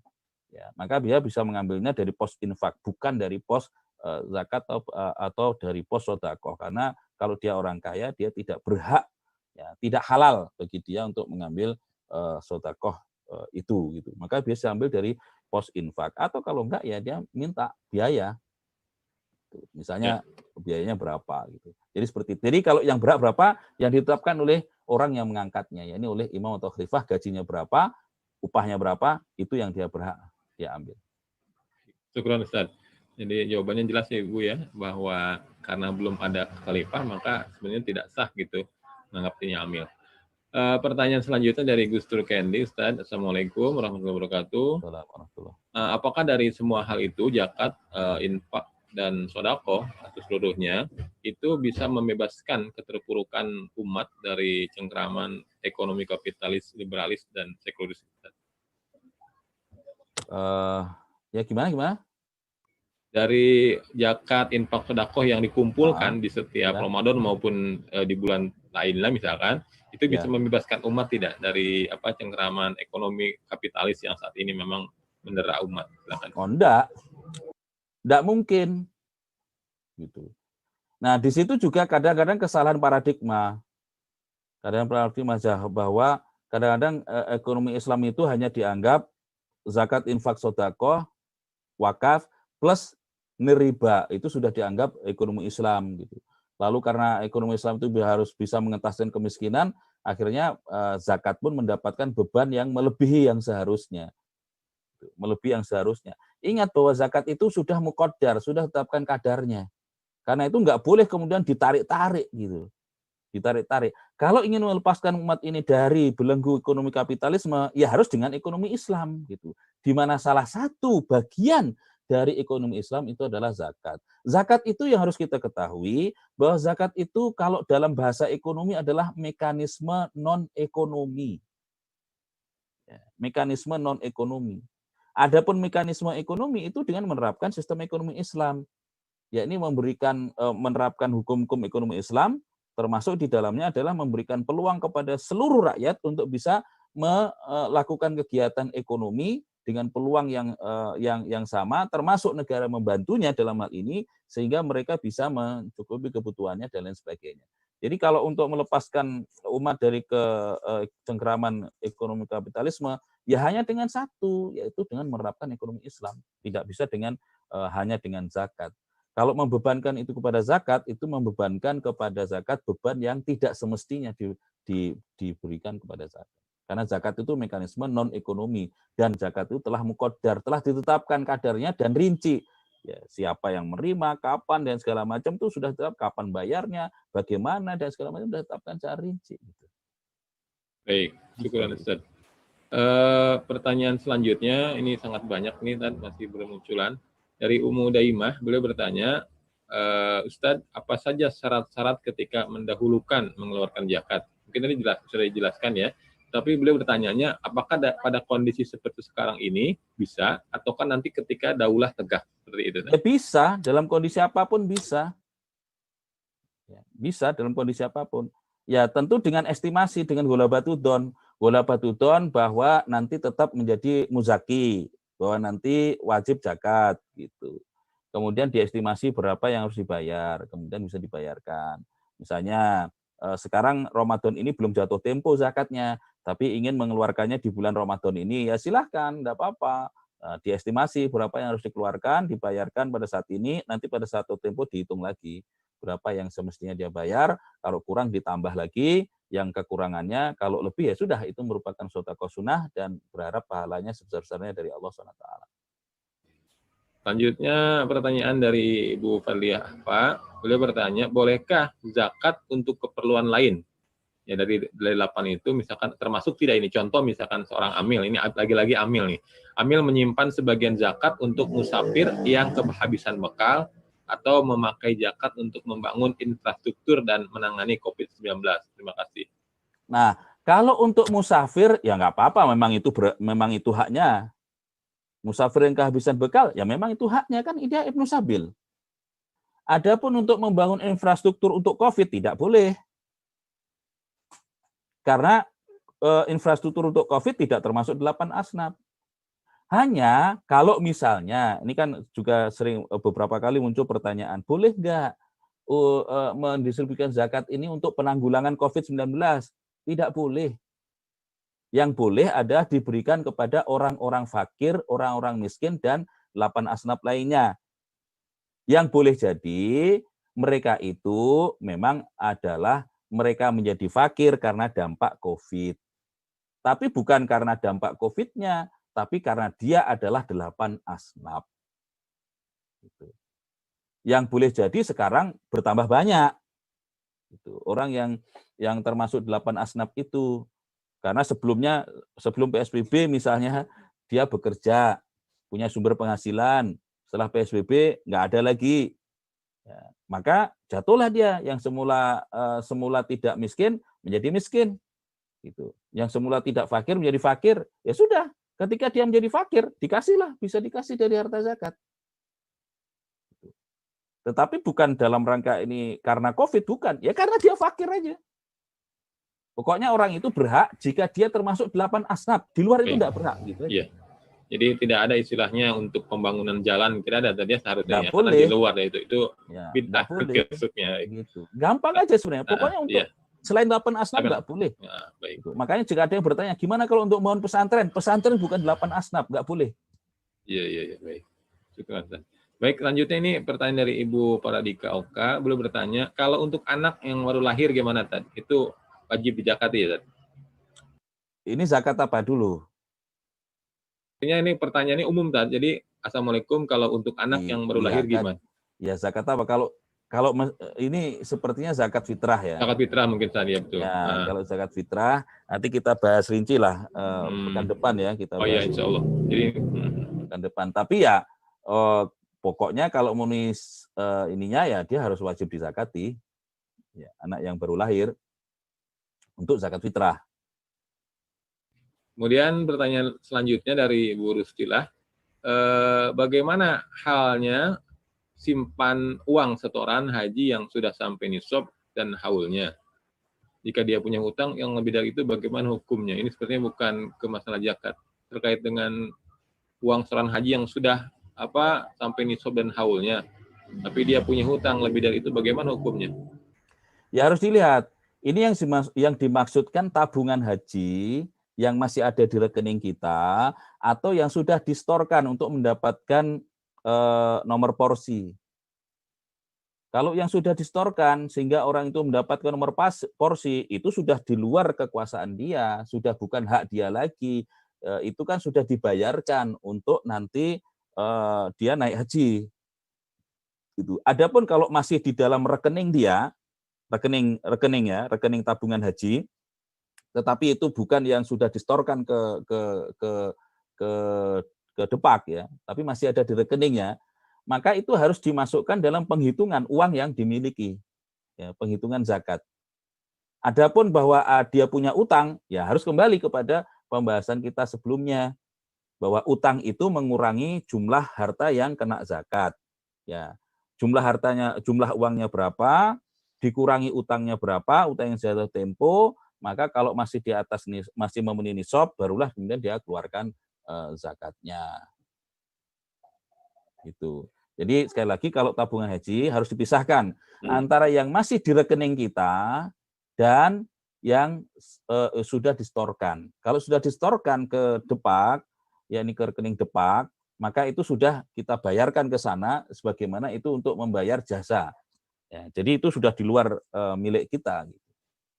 Ya, maka dia bisa mengambilnya dari pos infak, bukan dari pos zakat atau dari pos sedekah. Karena kalau dia orang kaya, dia tidak berhak, ya, tidak halal bagi dia untuk mengambil sedekah itu, gitu. Maka bisa ambil dari pos infak atau kalau enggak ya dia minta biaya. Misalnya biayanya berapa gitu. Jadi seperti itu. Jadi kalau yang berapa yang ditetapkan oleh orang yang mengangkatnya, ya ini oleh imam atau khalifah, gajinya berapa, upahnya berapa, itu yang dia berhak dia ambil. Syukran Ustaz. Jadi jawabannya jelas ya Ibu ya, bahwa karena belum ada khalifah maka sebenarnya tidak sah gitu menganggapnya amil. Pertanyaan selanjutnya dari Gus Tur Kendi, Ustaz. Assalamualaikum warahmatullahi wabarakatuh. Apakah dari semua hal itu, zakat, infak, dan sodako atau seluruhnya, itu bisa membebaskan keterpurukan umat dari cengkraman ekonomi kapitalis, liberalis, dan sekularis? Ya gimana? dari zakat, infak, sedekah yang dikumpulkan di setiap ya. Ramadan maupun di bulan lainnya misalkan, itu bisa Ya. membebaskan umat tidak dari cengkeraman ekonomi kapitalis yang saat ini memang mendera umat? Silakan. Oh, enggak mungkin gitu. Nah, di situ juga kadang-kadang kesalahan paradigma. Bahwa kadang-kadang ekonomi Islam itu hanya dianggap zakat, infak, sedekah, wakaf plus neriba, itu sudah dianggap ekonomi Islam gitu. Lalu karena ekonomi Islam itu harus bisa mengentaskan kemiskinan, akhirnya zakat pun mendapatkan beban yang melebihi yang seharusnya. Ingat bahwa zakat itu sudah muqaddar, sudah tetapkan kadarnya. Karena itu nggak boleh kemudian ditarik-tarik gitu. Ditarik-tarik. Kalau ingin melepaskan umat ini dari belenggu ekonomi kapitalisme, ya harus dengan ekonomi Islam gitu. Di mana salah satu bagian dari ekonomi Islam itu adalah zakat. Zakat itu yang harus kita ketahui bahwa zakat itu kalau dalam bahasa ekonomi adalah mekanisme non-ekonomi. Mekanisme non-ekonomi. Adapun mekanisme ekonomi itu dengan menerapkan sistem ekonomi Islam, yakni menerapkan hukum-hukum ekonomi Islam, termasuk di dalamnya adalah memberikan peluang kepada seluruh rakyat untuk bisa melakukan kegiatan ekonomi dengan peluang yang sama, termasuk negara membantunya dalam hal ini sehingga mereka bisa mencukupi kebutuhannya dan lain sebagainya. Jadi kalau untuk melepaskan umat dari cengkeraman ekonomi kapitalisme, ya hanya dengan satu, yaitu dengan menerapkan ekonomi Islam. Tidak bisa dengan hanya dengan zakat. Kalau membebankan itu kepada zakat, itu membebankan kepada zakat beban yang tidak semestinya diberikan kepada zakat. Karena zakat itu mekanisme non-ekonomi, dan zakat itu telah muqaddar, telah ditetapkan kadarnya dan rinci. Ya, siapa yang menerima, kapan, dan segala macam itu sudah tetap, kapan bayarnya, bagaimana, dan segala macam sudah ditetapkan secara rinci. Baik, syukur Ustaz. Pertanyaan selanjutnya, ini sangat banyak nih, dan masih bermunculan. Dari Umu Daimah, beliau bertanya, Ustadz, apa saja syarat-syarat ketika mendahulukan mengeluarkan zakat? Mungkin tadi sudah dijelaskan ya, tapi beliau bertanyanya, apakah pada kondisi seperti sekarang ini bisa, ataukah nanti ketika daulah tegak seperti itu? Ya bisa, dalam kondisi apapun bisa. Ya, bisa dalam kondisi apapun. Ya tentu dengan estimasi, dengan gola batu don bahwa nanti tetap menjadi muzaki, bahwa nanti wajib zakat gitu. Kemudian diestimasi berapa yang harus dibayar, kemudian bisa dibayarkan. Misalnya sekarang Ramadan ini belum jatuh tempo zakatnya, tapi ingin mengeluarkannya di bulan Ramadan ini, ya silahkan, enggak apa-apa. Diestimasi berapa yang harus dikeluarkan, dibayarkan pada saat ini, nanti pada saat tempo dihitung lagi berapa yang semestinya dia bayar, kalau kurang ditambah lagi, yang kekurangannya, kalau lebih ya sudah, itu merupakan sedekah sunnah dan berharap pahalanya sebesar-besarnya dari Allah SWT. Selanjutnya pertanyaan dari Ibu Fadliah Pak. Beliau bertanya, bolehkah zakat untuk keperluan lain? Ya dari 8 itu misalkan termasuk tidak ini, contoh misalkan seorang amil, ini lagi-lagi amil nih. Amil menyimpan sebagian zakat untuk musafir yang kehabisan bekal atau memakai zakat untuk membangun infrastruktur dan menangani COVID-19. Terima kasih. Nah, kalau untuk musafir ya nggak apa-apa, memang itu haknya. Musafir yang kehabisan bekal ya memang itu haknya, kan dia Ibnu Sabil. Adapun untuk membangun infrastruktur untuk COVID tidak boleh. Karena infrastruktur untuk COVID tidak termasuk 8 asnaf. Hanya kalau misalnya, ini kan juga sering beberapa kali muncul pertanyaan, boleh nggak mendistribusikan zakat ini untuk penanggulangan COVID-19? Tidak boleh. Yang boleh ada diberikan kepada orang-orang fakir, orang-orang miskin, dan 8 asnaf lainnya. Yang boleh jadi mereka itu memang adalah mereka menjadi fakir karena dampak COVID. Tapi bukan karena dampak COVID-nya, tapi karena dia adalah 8 asnaf. Yang boleh jadi sekarang bertambah banyak. Orang yang termasuk 8 asnaf itu. Karena sebelum PSBB misalnya, dia bekerja, punya sumber penghasilan. Setelah PSBB nggak ada lagi. Ya, maka jatuhlah dia yang semula tidak miskin menjadi miskin. Gitu. Yang semula tidak fakir menjadi fakir, ya sudah. Ketika dia menjadi fakir, bisa dikasih dari harta zakat. Tetapi bukan dalam rangka ini karena COVID, bukan. Ya karena dia fakir aja. Pokoknya orang itu berhak jika dia termasuk 8 asnaf. Di luar itu Baik. tidak berhak. Gitu aja. Iya. Jadi tidak ada istilahnya untuk pembangunan jalan, tidak ada. Tadi seharusnya Nggak ya, karena di boleh. luar ya, itu Ya, bid'ah nggak boleh. maksudnya. Gitu. Gampang aja sebenarnya. Pokoknya untuk Iya. selain 8 asnaf nggak boleh. Ya, baik. Gitu. Makanya jika ada yang bertanya, gimana kalau untuk bangun pesantren? Pesantren bukan 8 asnaf, nggak boleh. Iya, baik. Syukur, Ustaz. Baik, selanjutnya ini pertanyaan dari Ibu Paradika Oka. Beliau bertanya, kalau untuk anak yang baru lahir gimana, Tad? Itu wajib dizakati ya, Tad? Ini zakat apa dulu? Ini pertanyaannya umum, Tad. Jadi, Assalamualaikum, kalau untuk anak yang baru lahir kan, gimana? Ya zakat apa? Kalau ini sepertinya zakat fitrah ya. Zakat fitrah mungkin tadi ya, betul. Ya, kalau zakat fitrah, nanti kita bahas rinci lah pekan depan ya. Kita oh iya, insya Allah. Jadi, pekan depan. Tapi ya, pokoknya kalau menulis ininya ya, dia harus wajib dizakati. Ya, anak yang baru lahir untuk zakat fitrah. Kemudian pertanyaan selanjutnya dari Ibu Rustilah, bagaimana halnya simpan uang setoran haji yang sudah sampai nisab dan haulnya? Jika dia punya hutang yang lebih dari itu, bagaimana hukumnya? Ini sepertinya bukan ke masalah zakat, terkait dengan uang setoran haji yang sudah sampai nisab dan haulnya, tapi dia punya hutang lebih dari itu, bagaimana hukumnya? Ya harus dilihat. Ini yang dimaksudkan tabungan haji yang masih ada di rekening kita atau yang sudah distorkan untuk mendapatkan nomor porsi. Kalau yang sudah distorkan sehingga orang itu mendapatkan nomor porsi, itu sudah di luar kekuasaan dia, sudah bukan hak dia lagi. Itu kan sudah dibayarkan untuk nanti dia naik haji. Gitu. Adapun kalau masih di dalam rekening dia, rekening tabungan haji, tetapi itu bukan yang sudah distorkan ke depak ya, tapi masih ada di rekeningnya, maka itu harus dimasukkan dalam penghitungan uang yang dimiliki, ya, penghitungan zakat. Adapun bahwa dia punya utang, ya harus kembali kepada pembahasan kita sebelumnya, bahwa utang itu mengurangi jumlah harta yang kena zakat. Ya, jumlah uangnya berapa, dikurangi utangnya berapa, utang yang jatuh tempo, maka kalau masih di atas masih memenuhi nisab, barulah kemudian dia keluarkan zakatnya. Gitu. Jadi sekali lagi kalau tabungan haji harus dipisahkan antara yang masih di rekening kita dan yang sudah distorkan. Kalau sudah distorkan ke depak, yakni ke rekening depak, maka itu sudah kita bayarkan ke sana sebagaimana itu untuk membayar jasa. Ya, jadi itu sudah di luar milik kita.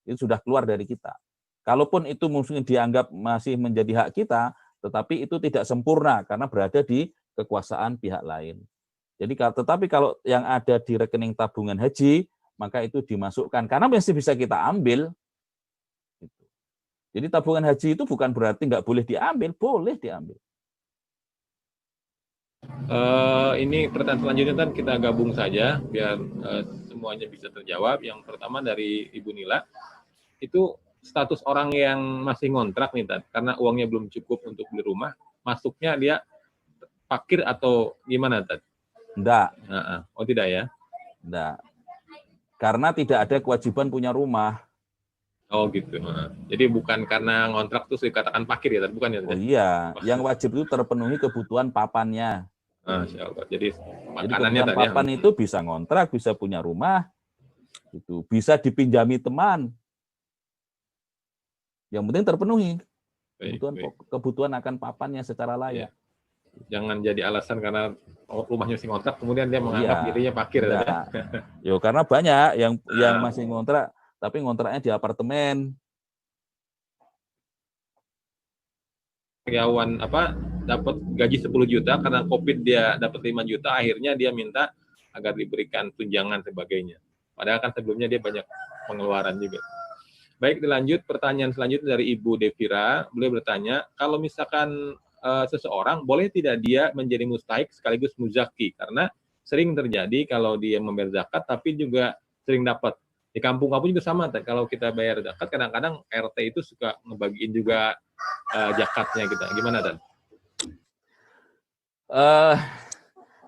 Itu sudah keluar dari kita. Kalaupun itu mungkin dianggap masih menjadi hak kita, tetapi itu tidak sempurna karena berada di kekuasaan pihak lain. Tetapi kalau yang ada di rekening tabungan haji, maka itu dimasukkan karena masih bisa kita ambil. Jadi tabungan haji itu bukan berarti nggak boleh diambil, boleh diambil. Ini pertanyaan selanjutnya kan kita gabung saja biar semuanya bisa terjawab. Yang pertama dari Ibu Nila, itu status orang yang masih ngontrak nih, Tad, karena uangnya belum cukup untuk beli rumah, masuknya dia fakir atau gimana, Tad? Enggak. Oh tidak ya? Enggak. Karena tidak ada kewajiban punya rumah. Oh gitu. Jadi bukan karena ngontrak terus dikatakan fakir ya, Tad? Bukan ya, Tad? Oh iya, yang wajib itu terpenuhi kebutuhan papannya. Jadi makanannya kebutuhan papan itu bisa ngontrak, bisa punya rumah, itu bisa dipinjami teman. Yang penting terpenuhi kebutuhan akan papannya secara layak. Jangan jadi alasan karena rumahnya masih ngontrak, kemudian dia menganggap dirinya fakir. Yo, karena banyak yang masih ngontrak, tapi ngontraknya di apartemen. Karyawan dapat gaji 10 juta, karena COVID dia dapat 5 juta, akhirnya dia minta agar diberikan tunjangan sebagainya. Padahal kan sebelumnya dia banyak pengeluaran juga. Baik, dilanjut pertanyaan selanjutnya dari Ibu Devira. Beliau bertanya, kalau misalkan seseorang boleh tidak dia menjadi mustahik sekaligus muzaki? Karena sering terjadi kalau dia membayar zakat tapi juga sering dapat. Di kampung-kampung juga sama, kalau kita bayar zakat kadang-kadang RT itu suka ngebagiin juga zakatnya kita. Gimana, Dan?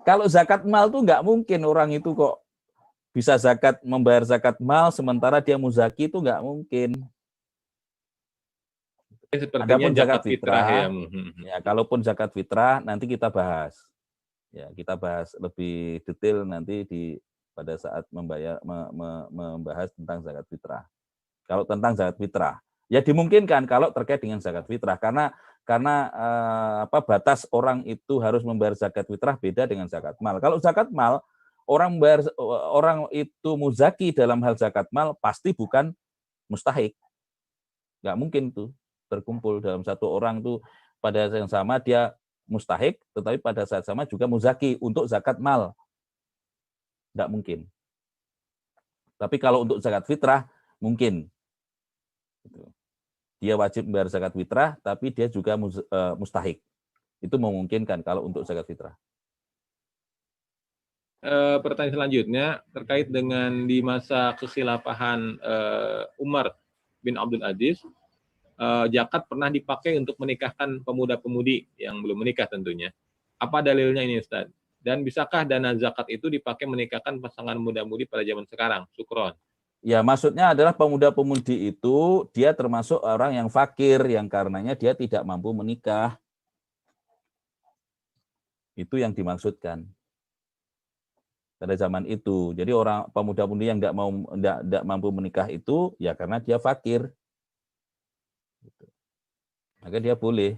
Kalau zakat mal tuh nggak mungkin orang itu kok bisa membayar zakat mal sementara dia muzaki, itu nggak mungkin. Sepertinya Adapun zakat fitrah ya. Ya, kalaupun zakat fitrah nanti kita bahas. Ya, kita bahas lebih detail nanti pada saat membahas tentang zakat fitrah. Kalau tentang zakat fitrah, ya dimungkinkan kalau terkait dengan zakat fitrah karena batas orang itu harus membayar zakat fitrah beda dengan zakat mal. Kalau zakat mal orang itu muzaki dalam hal zakat mal pasti bukan mustahik. Nggak mungkin tuh terkumpul dalam satu orang tuh pada saat yang sama dia mustahik, tetapi pada saat sama juga muzaki untuk zakat mal. Nggak mungkin. Tapi kalau untuk zakat fitrah, mungkin. Dia wajib membayar zakat fitrah, tapi dia juga mustahik. Itu memungkinkan kalau untuk zakat fitrah. Pertanyaan selanjutnya terkait dengan di masa kekhilafahan Umar bin Abdul Aziz, zakat pernah dipakai untuk menikahkan pemuda-pemudi yang belum menikah tentunya. Apa dalilnya ini, Ustaz? Dan bisakah dana zakat itu dipakai menikahkan pasangan muda-mudi pada zaman sekarang? Syukron. Ya, maksudnya adalah pemuda-pemudi itu dia termasuk orang yang fakir, yang karenanya dia tidak mampu menikah. Itu yang dimaksudkan pada zaman itu. Jadi orang pemuda-pemudi yang tidak mampu menikah itu ya karena dia fakir. Maka dia boleh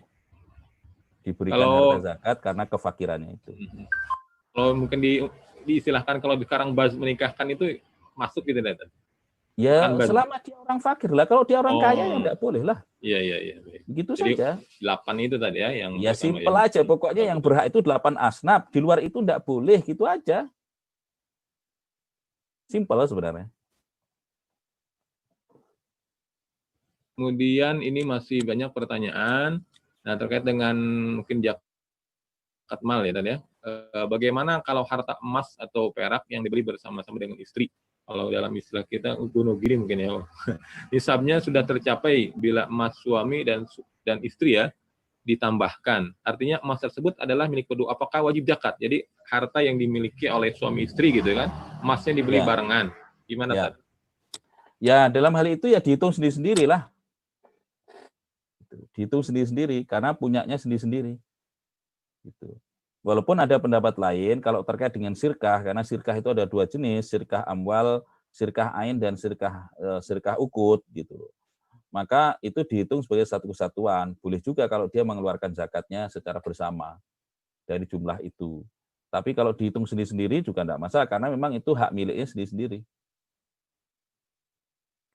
diberikan harta zakat karena kefakirannya itu. Kalau mungkin diistilahkan kalau sekarang baz menikahkan itu masuk gitu, Dad? Ya, selama dia orang fakir lah. Kalau dia orang kaya ya enggak boleh lah. Iya. Begitu jadi, saja. 8 itu tadi ya yang ya simpel aja. Pokoknya yang berhak itu 8 asnaf. Di luar itu enggak boleh, gitu aja. Simpel sebenarnya. Kemudian ini masih banyak pertanyaan. Nah, terkait dengan mungkin zakat mal ya tadi ya. Bagaimana kalau harta emas atau perak yang dibeli bersama-sama dengan istri? Kalau dalam istilah kita bunuh gini mungkin ya. Nisabnya sudah tercapai bila emas suami dan istri ya ditambahkan. Artinya emas tersebut adalah milik kedua. Apakah wajib zakat? Jadi harta yang dimiliki oleh suami istri gitu kan, emasnya dibeli barengan. Gimana ya. Tad? Ya, dalam hal itu ya dihitung sendiri-sendiri lah. Dihitung sendiri-sendiri karena punyanya sendiri-sendiri. Gitu. Walaupun ada pendapat lain kalau terkait dengan sirkah, karena sirkah itu ada 2 jenis, sirkah amwal, sirkah ain, dan sirkah ukut gitu. Maka itu dihitung sebagai satu kesatuan. Boleh juga kalau dia mengeluarkan zakatnya secara bersama dari jumlah itu. Tapi kalau dihitung sendiri-sendiri juga tidak masalah karena memang itu hak miliknya sendiri-sendiri.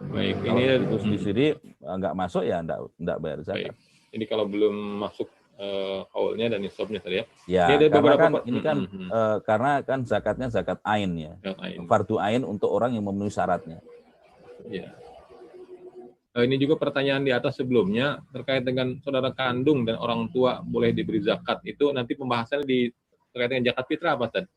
Baik, kalau itu sendiri nggak masuk ya nggak bayar zakat. Baik. Ini kalau belum masuk haulnya dan nisabnya tadi ya. Ya, ini ada karena kan zakatnya zakat ain ya. Fardu ain untuk orang yang memenuhi syaratnya. Ya. Ini juga pertanyaan di atas sebelumnya terkait dengan saudara kandung dan orang tua boleh diberi zakat. Itu nanti pembahasannya terkait dengan zakat fitrah apa, Tad?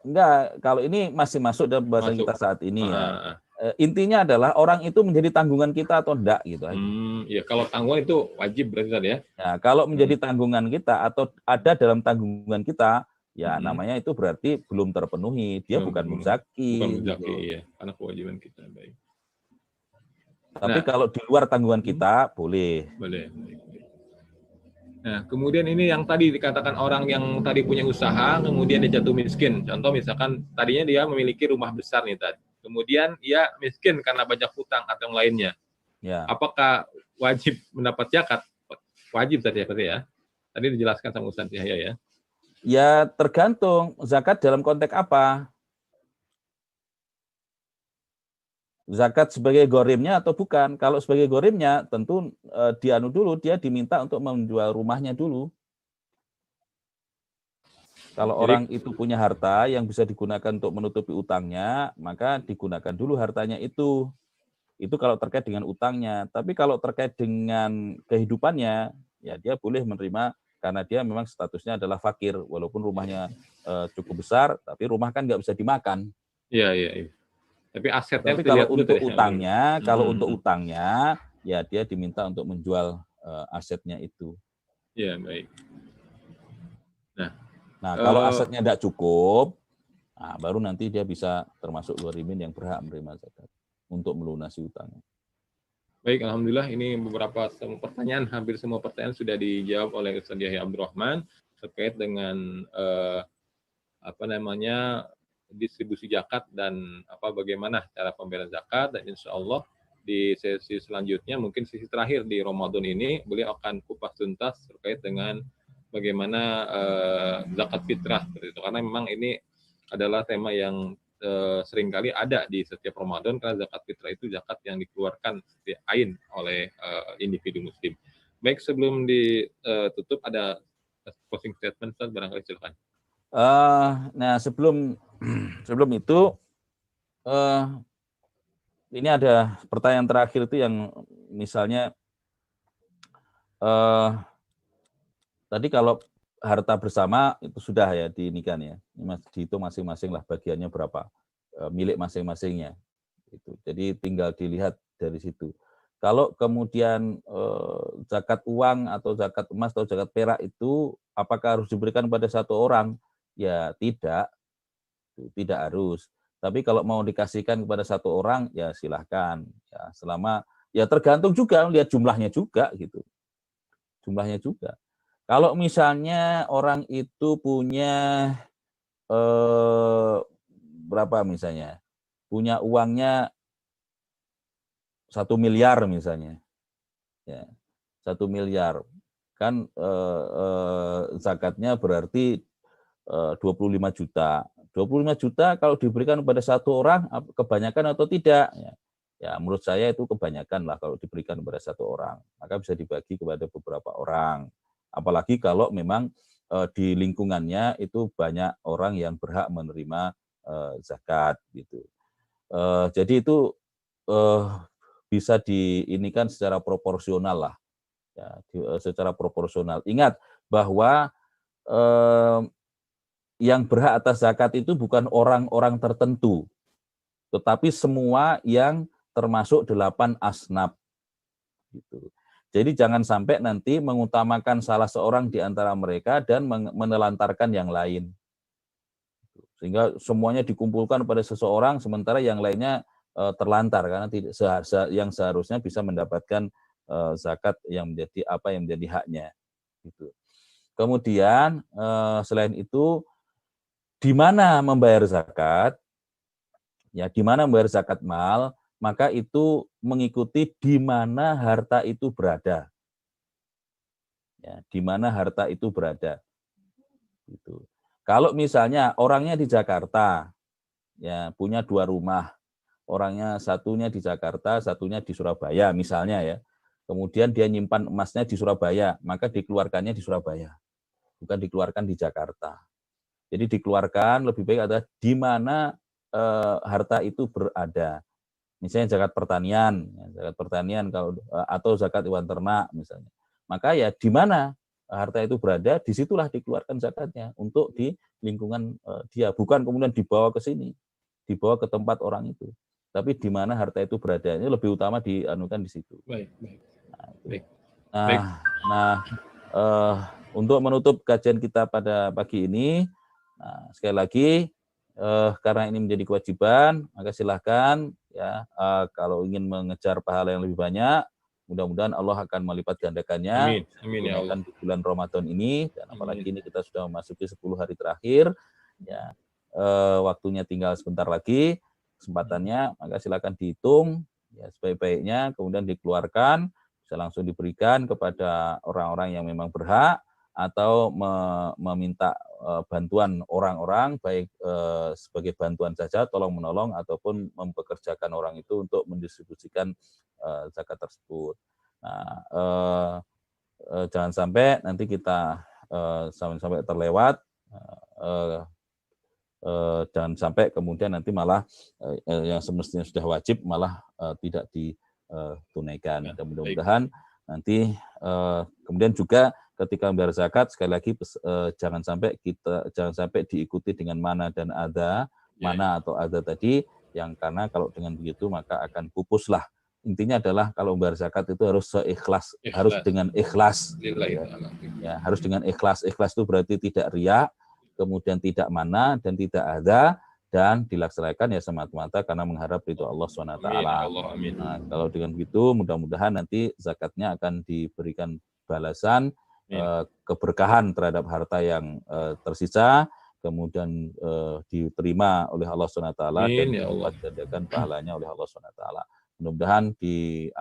Enggak, kalau ini masih masuk dalam bahasan kita saat ini ya. Intinya adalah orang itu menjadi tanggungan kita atau enggak gitu aja. Ya, kalau tanggungan itu wajib berarti tadi ya. Ya, kalau menjadi tanggungan kita atau ada dalam tanggungan kita, ya namanya itu berarti belum terpenuhi. Dia bukan muzaki. Bukan muzaki, gitu. Iya, karena kewajiban kita. Baik. Tapi kalau di luar tanggungan kita boleh. Boleh. Nah, kemudian ini yang tadi dikatakan orang yang tadi punya usaha, kemudian dia jatuh miskin. Contoh misalkan tadinya dia memiliki rumah besar nih tadi. Kemudian ia miskin karena banyak hutang atau yang lainnya. Ya. Apakah wajib mendapat zakat? Wajib tadi ya. Tadi dijelaskan sama Ustaz Yahya ya. Ya tergantung zakat dalam konteks apa. Zakat sebagai gorimnya atau bukan. Kalau sebagai gorimnya tentu dia diminta untuk menjual rumahnya dulu. Kalau orang itu punya harta yang bisa digunakan untuk menutupi utangnya, maka digunakan dulu hartanya itu. Itu kalau terkait dengan utangnya. Tapi kalau terkait dengan kehidupannya, ya dia boleh menerima karena dia memang statusnya adalah fakir. Walaupun rumahnya cukup besar, tapi rumah kan nggak bisa dimakan. Iya. Tapi asetnya. Tapi kalau untuk utangnya, untuk utangnya, ya dia diminta untuk menjual asetnya itu. Iya, baik. Nah, Nah, kalau asetnya tidak cukup, nah, baru nanti dia bisa termasuk gharimin yang berhak menerima zakat untuk melunasi utangnya. Baik, alhamdulillah ini beberapa pertanyaan, hampir semua pertanyaan sudah dijawab oleh Ustaz Yahya Abdurrahman terkait dengan distribusi zakat dan bagaimana cara pembayaran zakat, dan insya Allah di sesi selanjutnya, mungkin sesi terakhir di Ramadan ini, beliau akan kupas tuntas terkait dengan bagaimana zakat fitrah seperti itu, karena memang ini adalah tema yang seringkali ada di setiap Ramadan, karena zakat fitrah itu zakat yang dikeluarkan setiap ain oleh individu muslim. Baik, sebelum ditutup ada closing statement, Ustaz, barangkali silakan. Nah, sebelum itu ini ada pertanyaan terakhir itu yang misalnya tadi kalau harta bersama itu sudah ya diinikan ya, dihitung masing-masing lah bagiannya berapa, milik masing-masingnya. Jadi tinggal dilihat dari situ. Kalau kemudian zakat uang atau zakat emas atau zakat perak itu apakah harus diberikan pada satu orang? Ya tidak harus. Tapi kalau mau dikasihkan kepada satu orang ya silahkan. Ya selama ya tergantung juga lihat jumlahnya juga gitu. Jumlahnya juga. Kalau misalnya orang itu punya berapa misalnya, punya uangnya 1 miliar misalnya, ya 1 miliar kan zakatnya berarti 25 juta. 25 juta kalau diberikan kepada satu orang kebanyakan atau tidak? Ya menurut saya itu kebanyakan lah kalau diberikan kepada satu orang. Maka bisa dibagi kepada beberapa orang. Apalagi kalau memang di lingkungannya itu banyak orang yang berhak menerima zakat gitu. Jadi itu bisa diinikan secara proporsional lah, ya, secara proporsional. Ingat bahwa yang berhak atas zakat itu bukan orang-orang tertentu, tetapi semua yang termasuk 8 asnaf. Gitu. Jadi jangan sampai nanti mengutamakan salah seorang di antara mereka dan menelantarkan yang lain. Sehingga semuanya dikumpulkan pada seseorang sementara yang lainnya terlantar karena tidak yang seharusnya bisa mendapatkan zakat yang menjadi haknya. Gitu. Kemudian selain itu di mana membayar zakat? Ya, di mana membayar zakat mal? Maka itu mengikuti di mana harta itu berada. Ya, di mana harta itu berada. Gitu. Kalau misalnya orangnya di Jakarta, ya punya 2 rumah, orangnya satunya di Jakarta, satunya di Surabaya misalnya ya. Kemudian dia nyimpan emasnya di Surabaya, maka dikeluarkannya di Surabaya, bukan dikeluarkan di Jakarta. Jadi dikeluarkan lebih baik adalah di mana harta itu berada. Misalnya zakat pertanian kalau atau zakat hewan ternak misalnya. Maka ya di mana harta itu berada, disitulah dikeluarkan zakatnya untuk di lingkungan dia, bukan kemudian dibawa ke sini, dibawa ke tempat orang itu. Tapi di mana harta itu berada, ini lebih utama dianukan di situ. Baik. Untuk menutup kajian kita pada pagi ini, sekali lagi karena ini menjadi kewajiban, maka silahkan ya kalau ingin mengejar pahala yang lebih banyak, mudah-mudahan Allah akan melipat gandakannya. Amin ya Allah. Di bulan Ramadan ini, dan apalagi ini kita sudah memasuki 10 hari terakhir, ya waktunya tinggal sebentar lagi kesempatannya, maka silakan dihitung ya sebaik-baiknya, kemudian dikeluarkan, bisa langsung diberikan kepada orang-orang yang memang berhak, atau meminta bantuan orang-orang, baik sebagai bantuan saja, tolong menolong, ataupun mempekerjakan orang itu untuk mendistribusikan zakat tersebut. Nah, jangan sampai nanti kita sampai terlewat, jangan sampai kemudian nanti malah yang semestinya sudah wajib malah tidak ditunaikan. Dan mudah-mudahan nanti kemudian juga ketika membayar zakat, sekali lagi jangan sampai diikuti dengan mana dan ada, mana atau ada tadi, yang karena kalau dengan begitu maka akan pupuslah. Intinya adalah kalau membayar zakat itu harus seikhlas, harus dengan ikhlas. Ya, harus dengan ikhlas. Ikhlas itu berarti tidak riya, kemudian tidak mana dan tidak ada, dan dilaksanakan ya semata-mata karena mengharap ridho Allah SWT. Amin, ya Allah, amin. Nah, kalau dengan begitu mudah-mudahan nanti zakatnya akan diberikan balasan keberkahan terhadap harta yang tersisa, kemudian diterima oleh Allah SWT dan dilipat gandakan pahalanya oleh Allah SWT. Mudah-mudahan di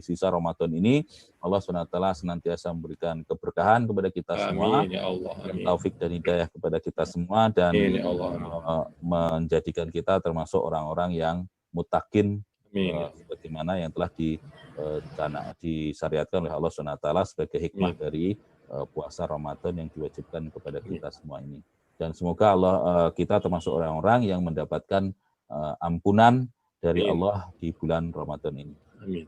sisa Ramadan ini Allah SWT senantiasa memberikan keberkahan kepada kita semua, ya Allah, taufik dan hidayah kepada kita semua, dan ya Allah, menjadikan kita termasuk orang-orang yang mutakin, sebagaimana yang telah disyariatkan oleh Allah SWT sebagai hikmah dari puasa Ramadan yang diwajibkan kepada kita semua ini. Dan semoga kita termasuk orang-orang yang mendapatkan ampunan dari Allah di bulan Ramadan ini. Amin.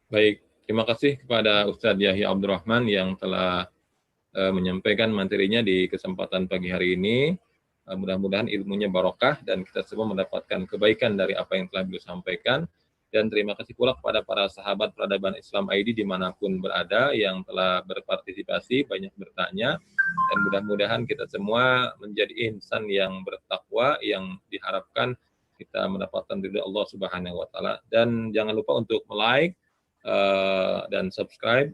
Baik, terima kasih kepada Ustadz Yahya Abdurrahman yang telah menyampaikan materinya di kesempatan pagi hari ini. Mudah-mudahan ilmunya barokah dan kita semua mendapatkan kebaikan dari apa yang telah beliau sampaikan. Dan terima kasih pula kepada para sahabat Peradaban Islam ID dimanapun berada yang telah berpartisipasi, banyak bertanya. Dan mudah-mudahan kita semua menjadi insan yang bertakwa, yang diharapkan kita mendapatkan ridha Allah Subhanahu wa taala. Dan jangan lupa untuk like dan subscribe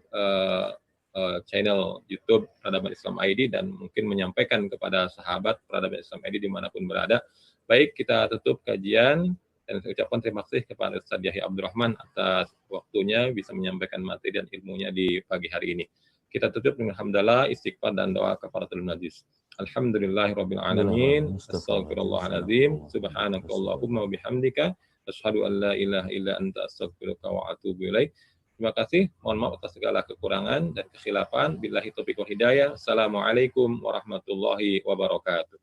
channel YouTube Peradaban Islam ID dan mungkin menyampaikan kepada sahabat Peradaban Islam ID dimanapun berada. Baik, kita tutup kajian dan saya ucapkan terima kasih kepada Ustadz Yahya Abdurrahman atas waktunya bisa menyampaikan materi dan ilmunya di pagi hari ini. Kita tutup dengan hamdalah, istighfar dan doa kafaratul majlis. Alhamdulillahirabbil alamin. Astaghfirullahalazim. Subhanakallahumma wa bihamdika asyhadu an la ilaha illa anta astaghfiruka wa atubu ilaik. Terima kasih. Mohon maaf atas segala kekurangan dan kekhilafan. Billahi taufiq wal hidayah. Assalamualaikum warahmatullahi wabarakatuh.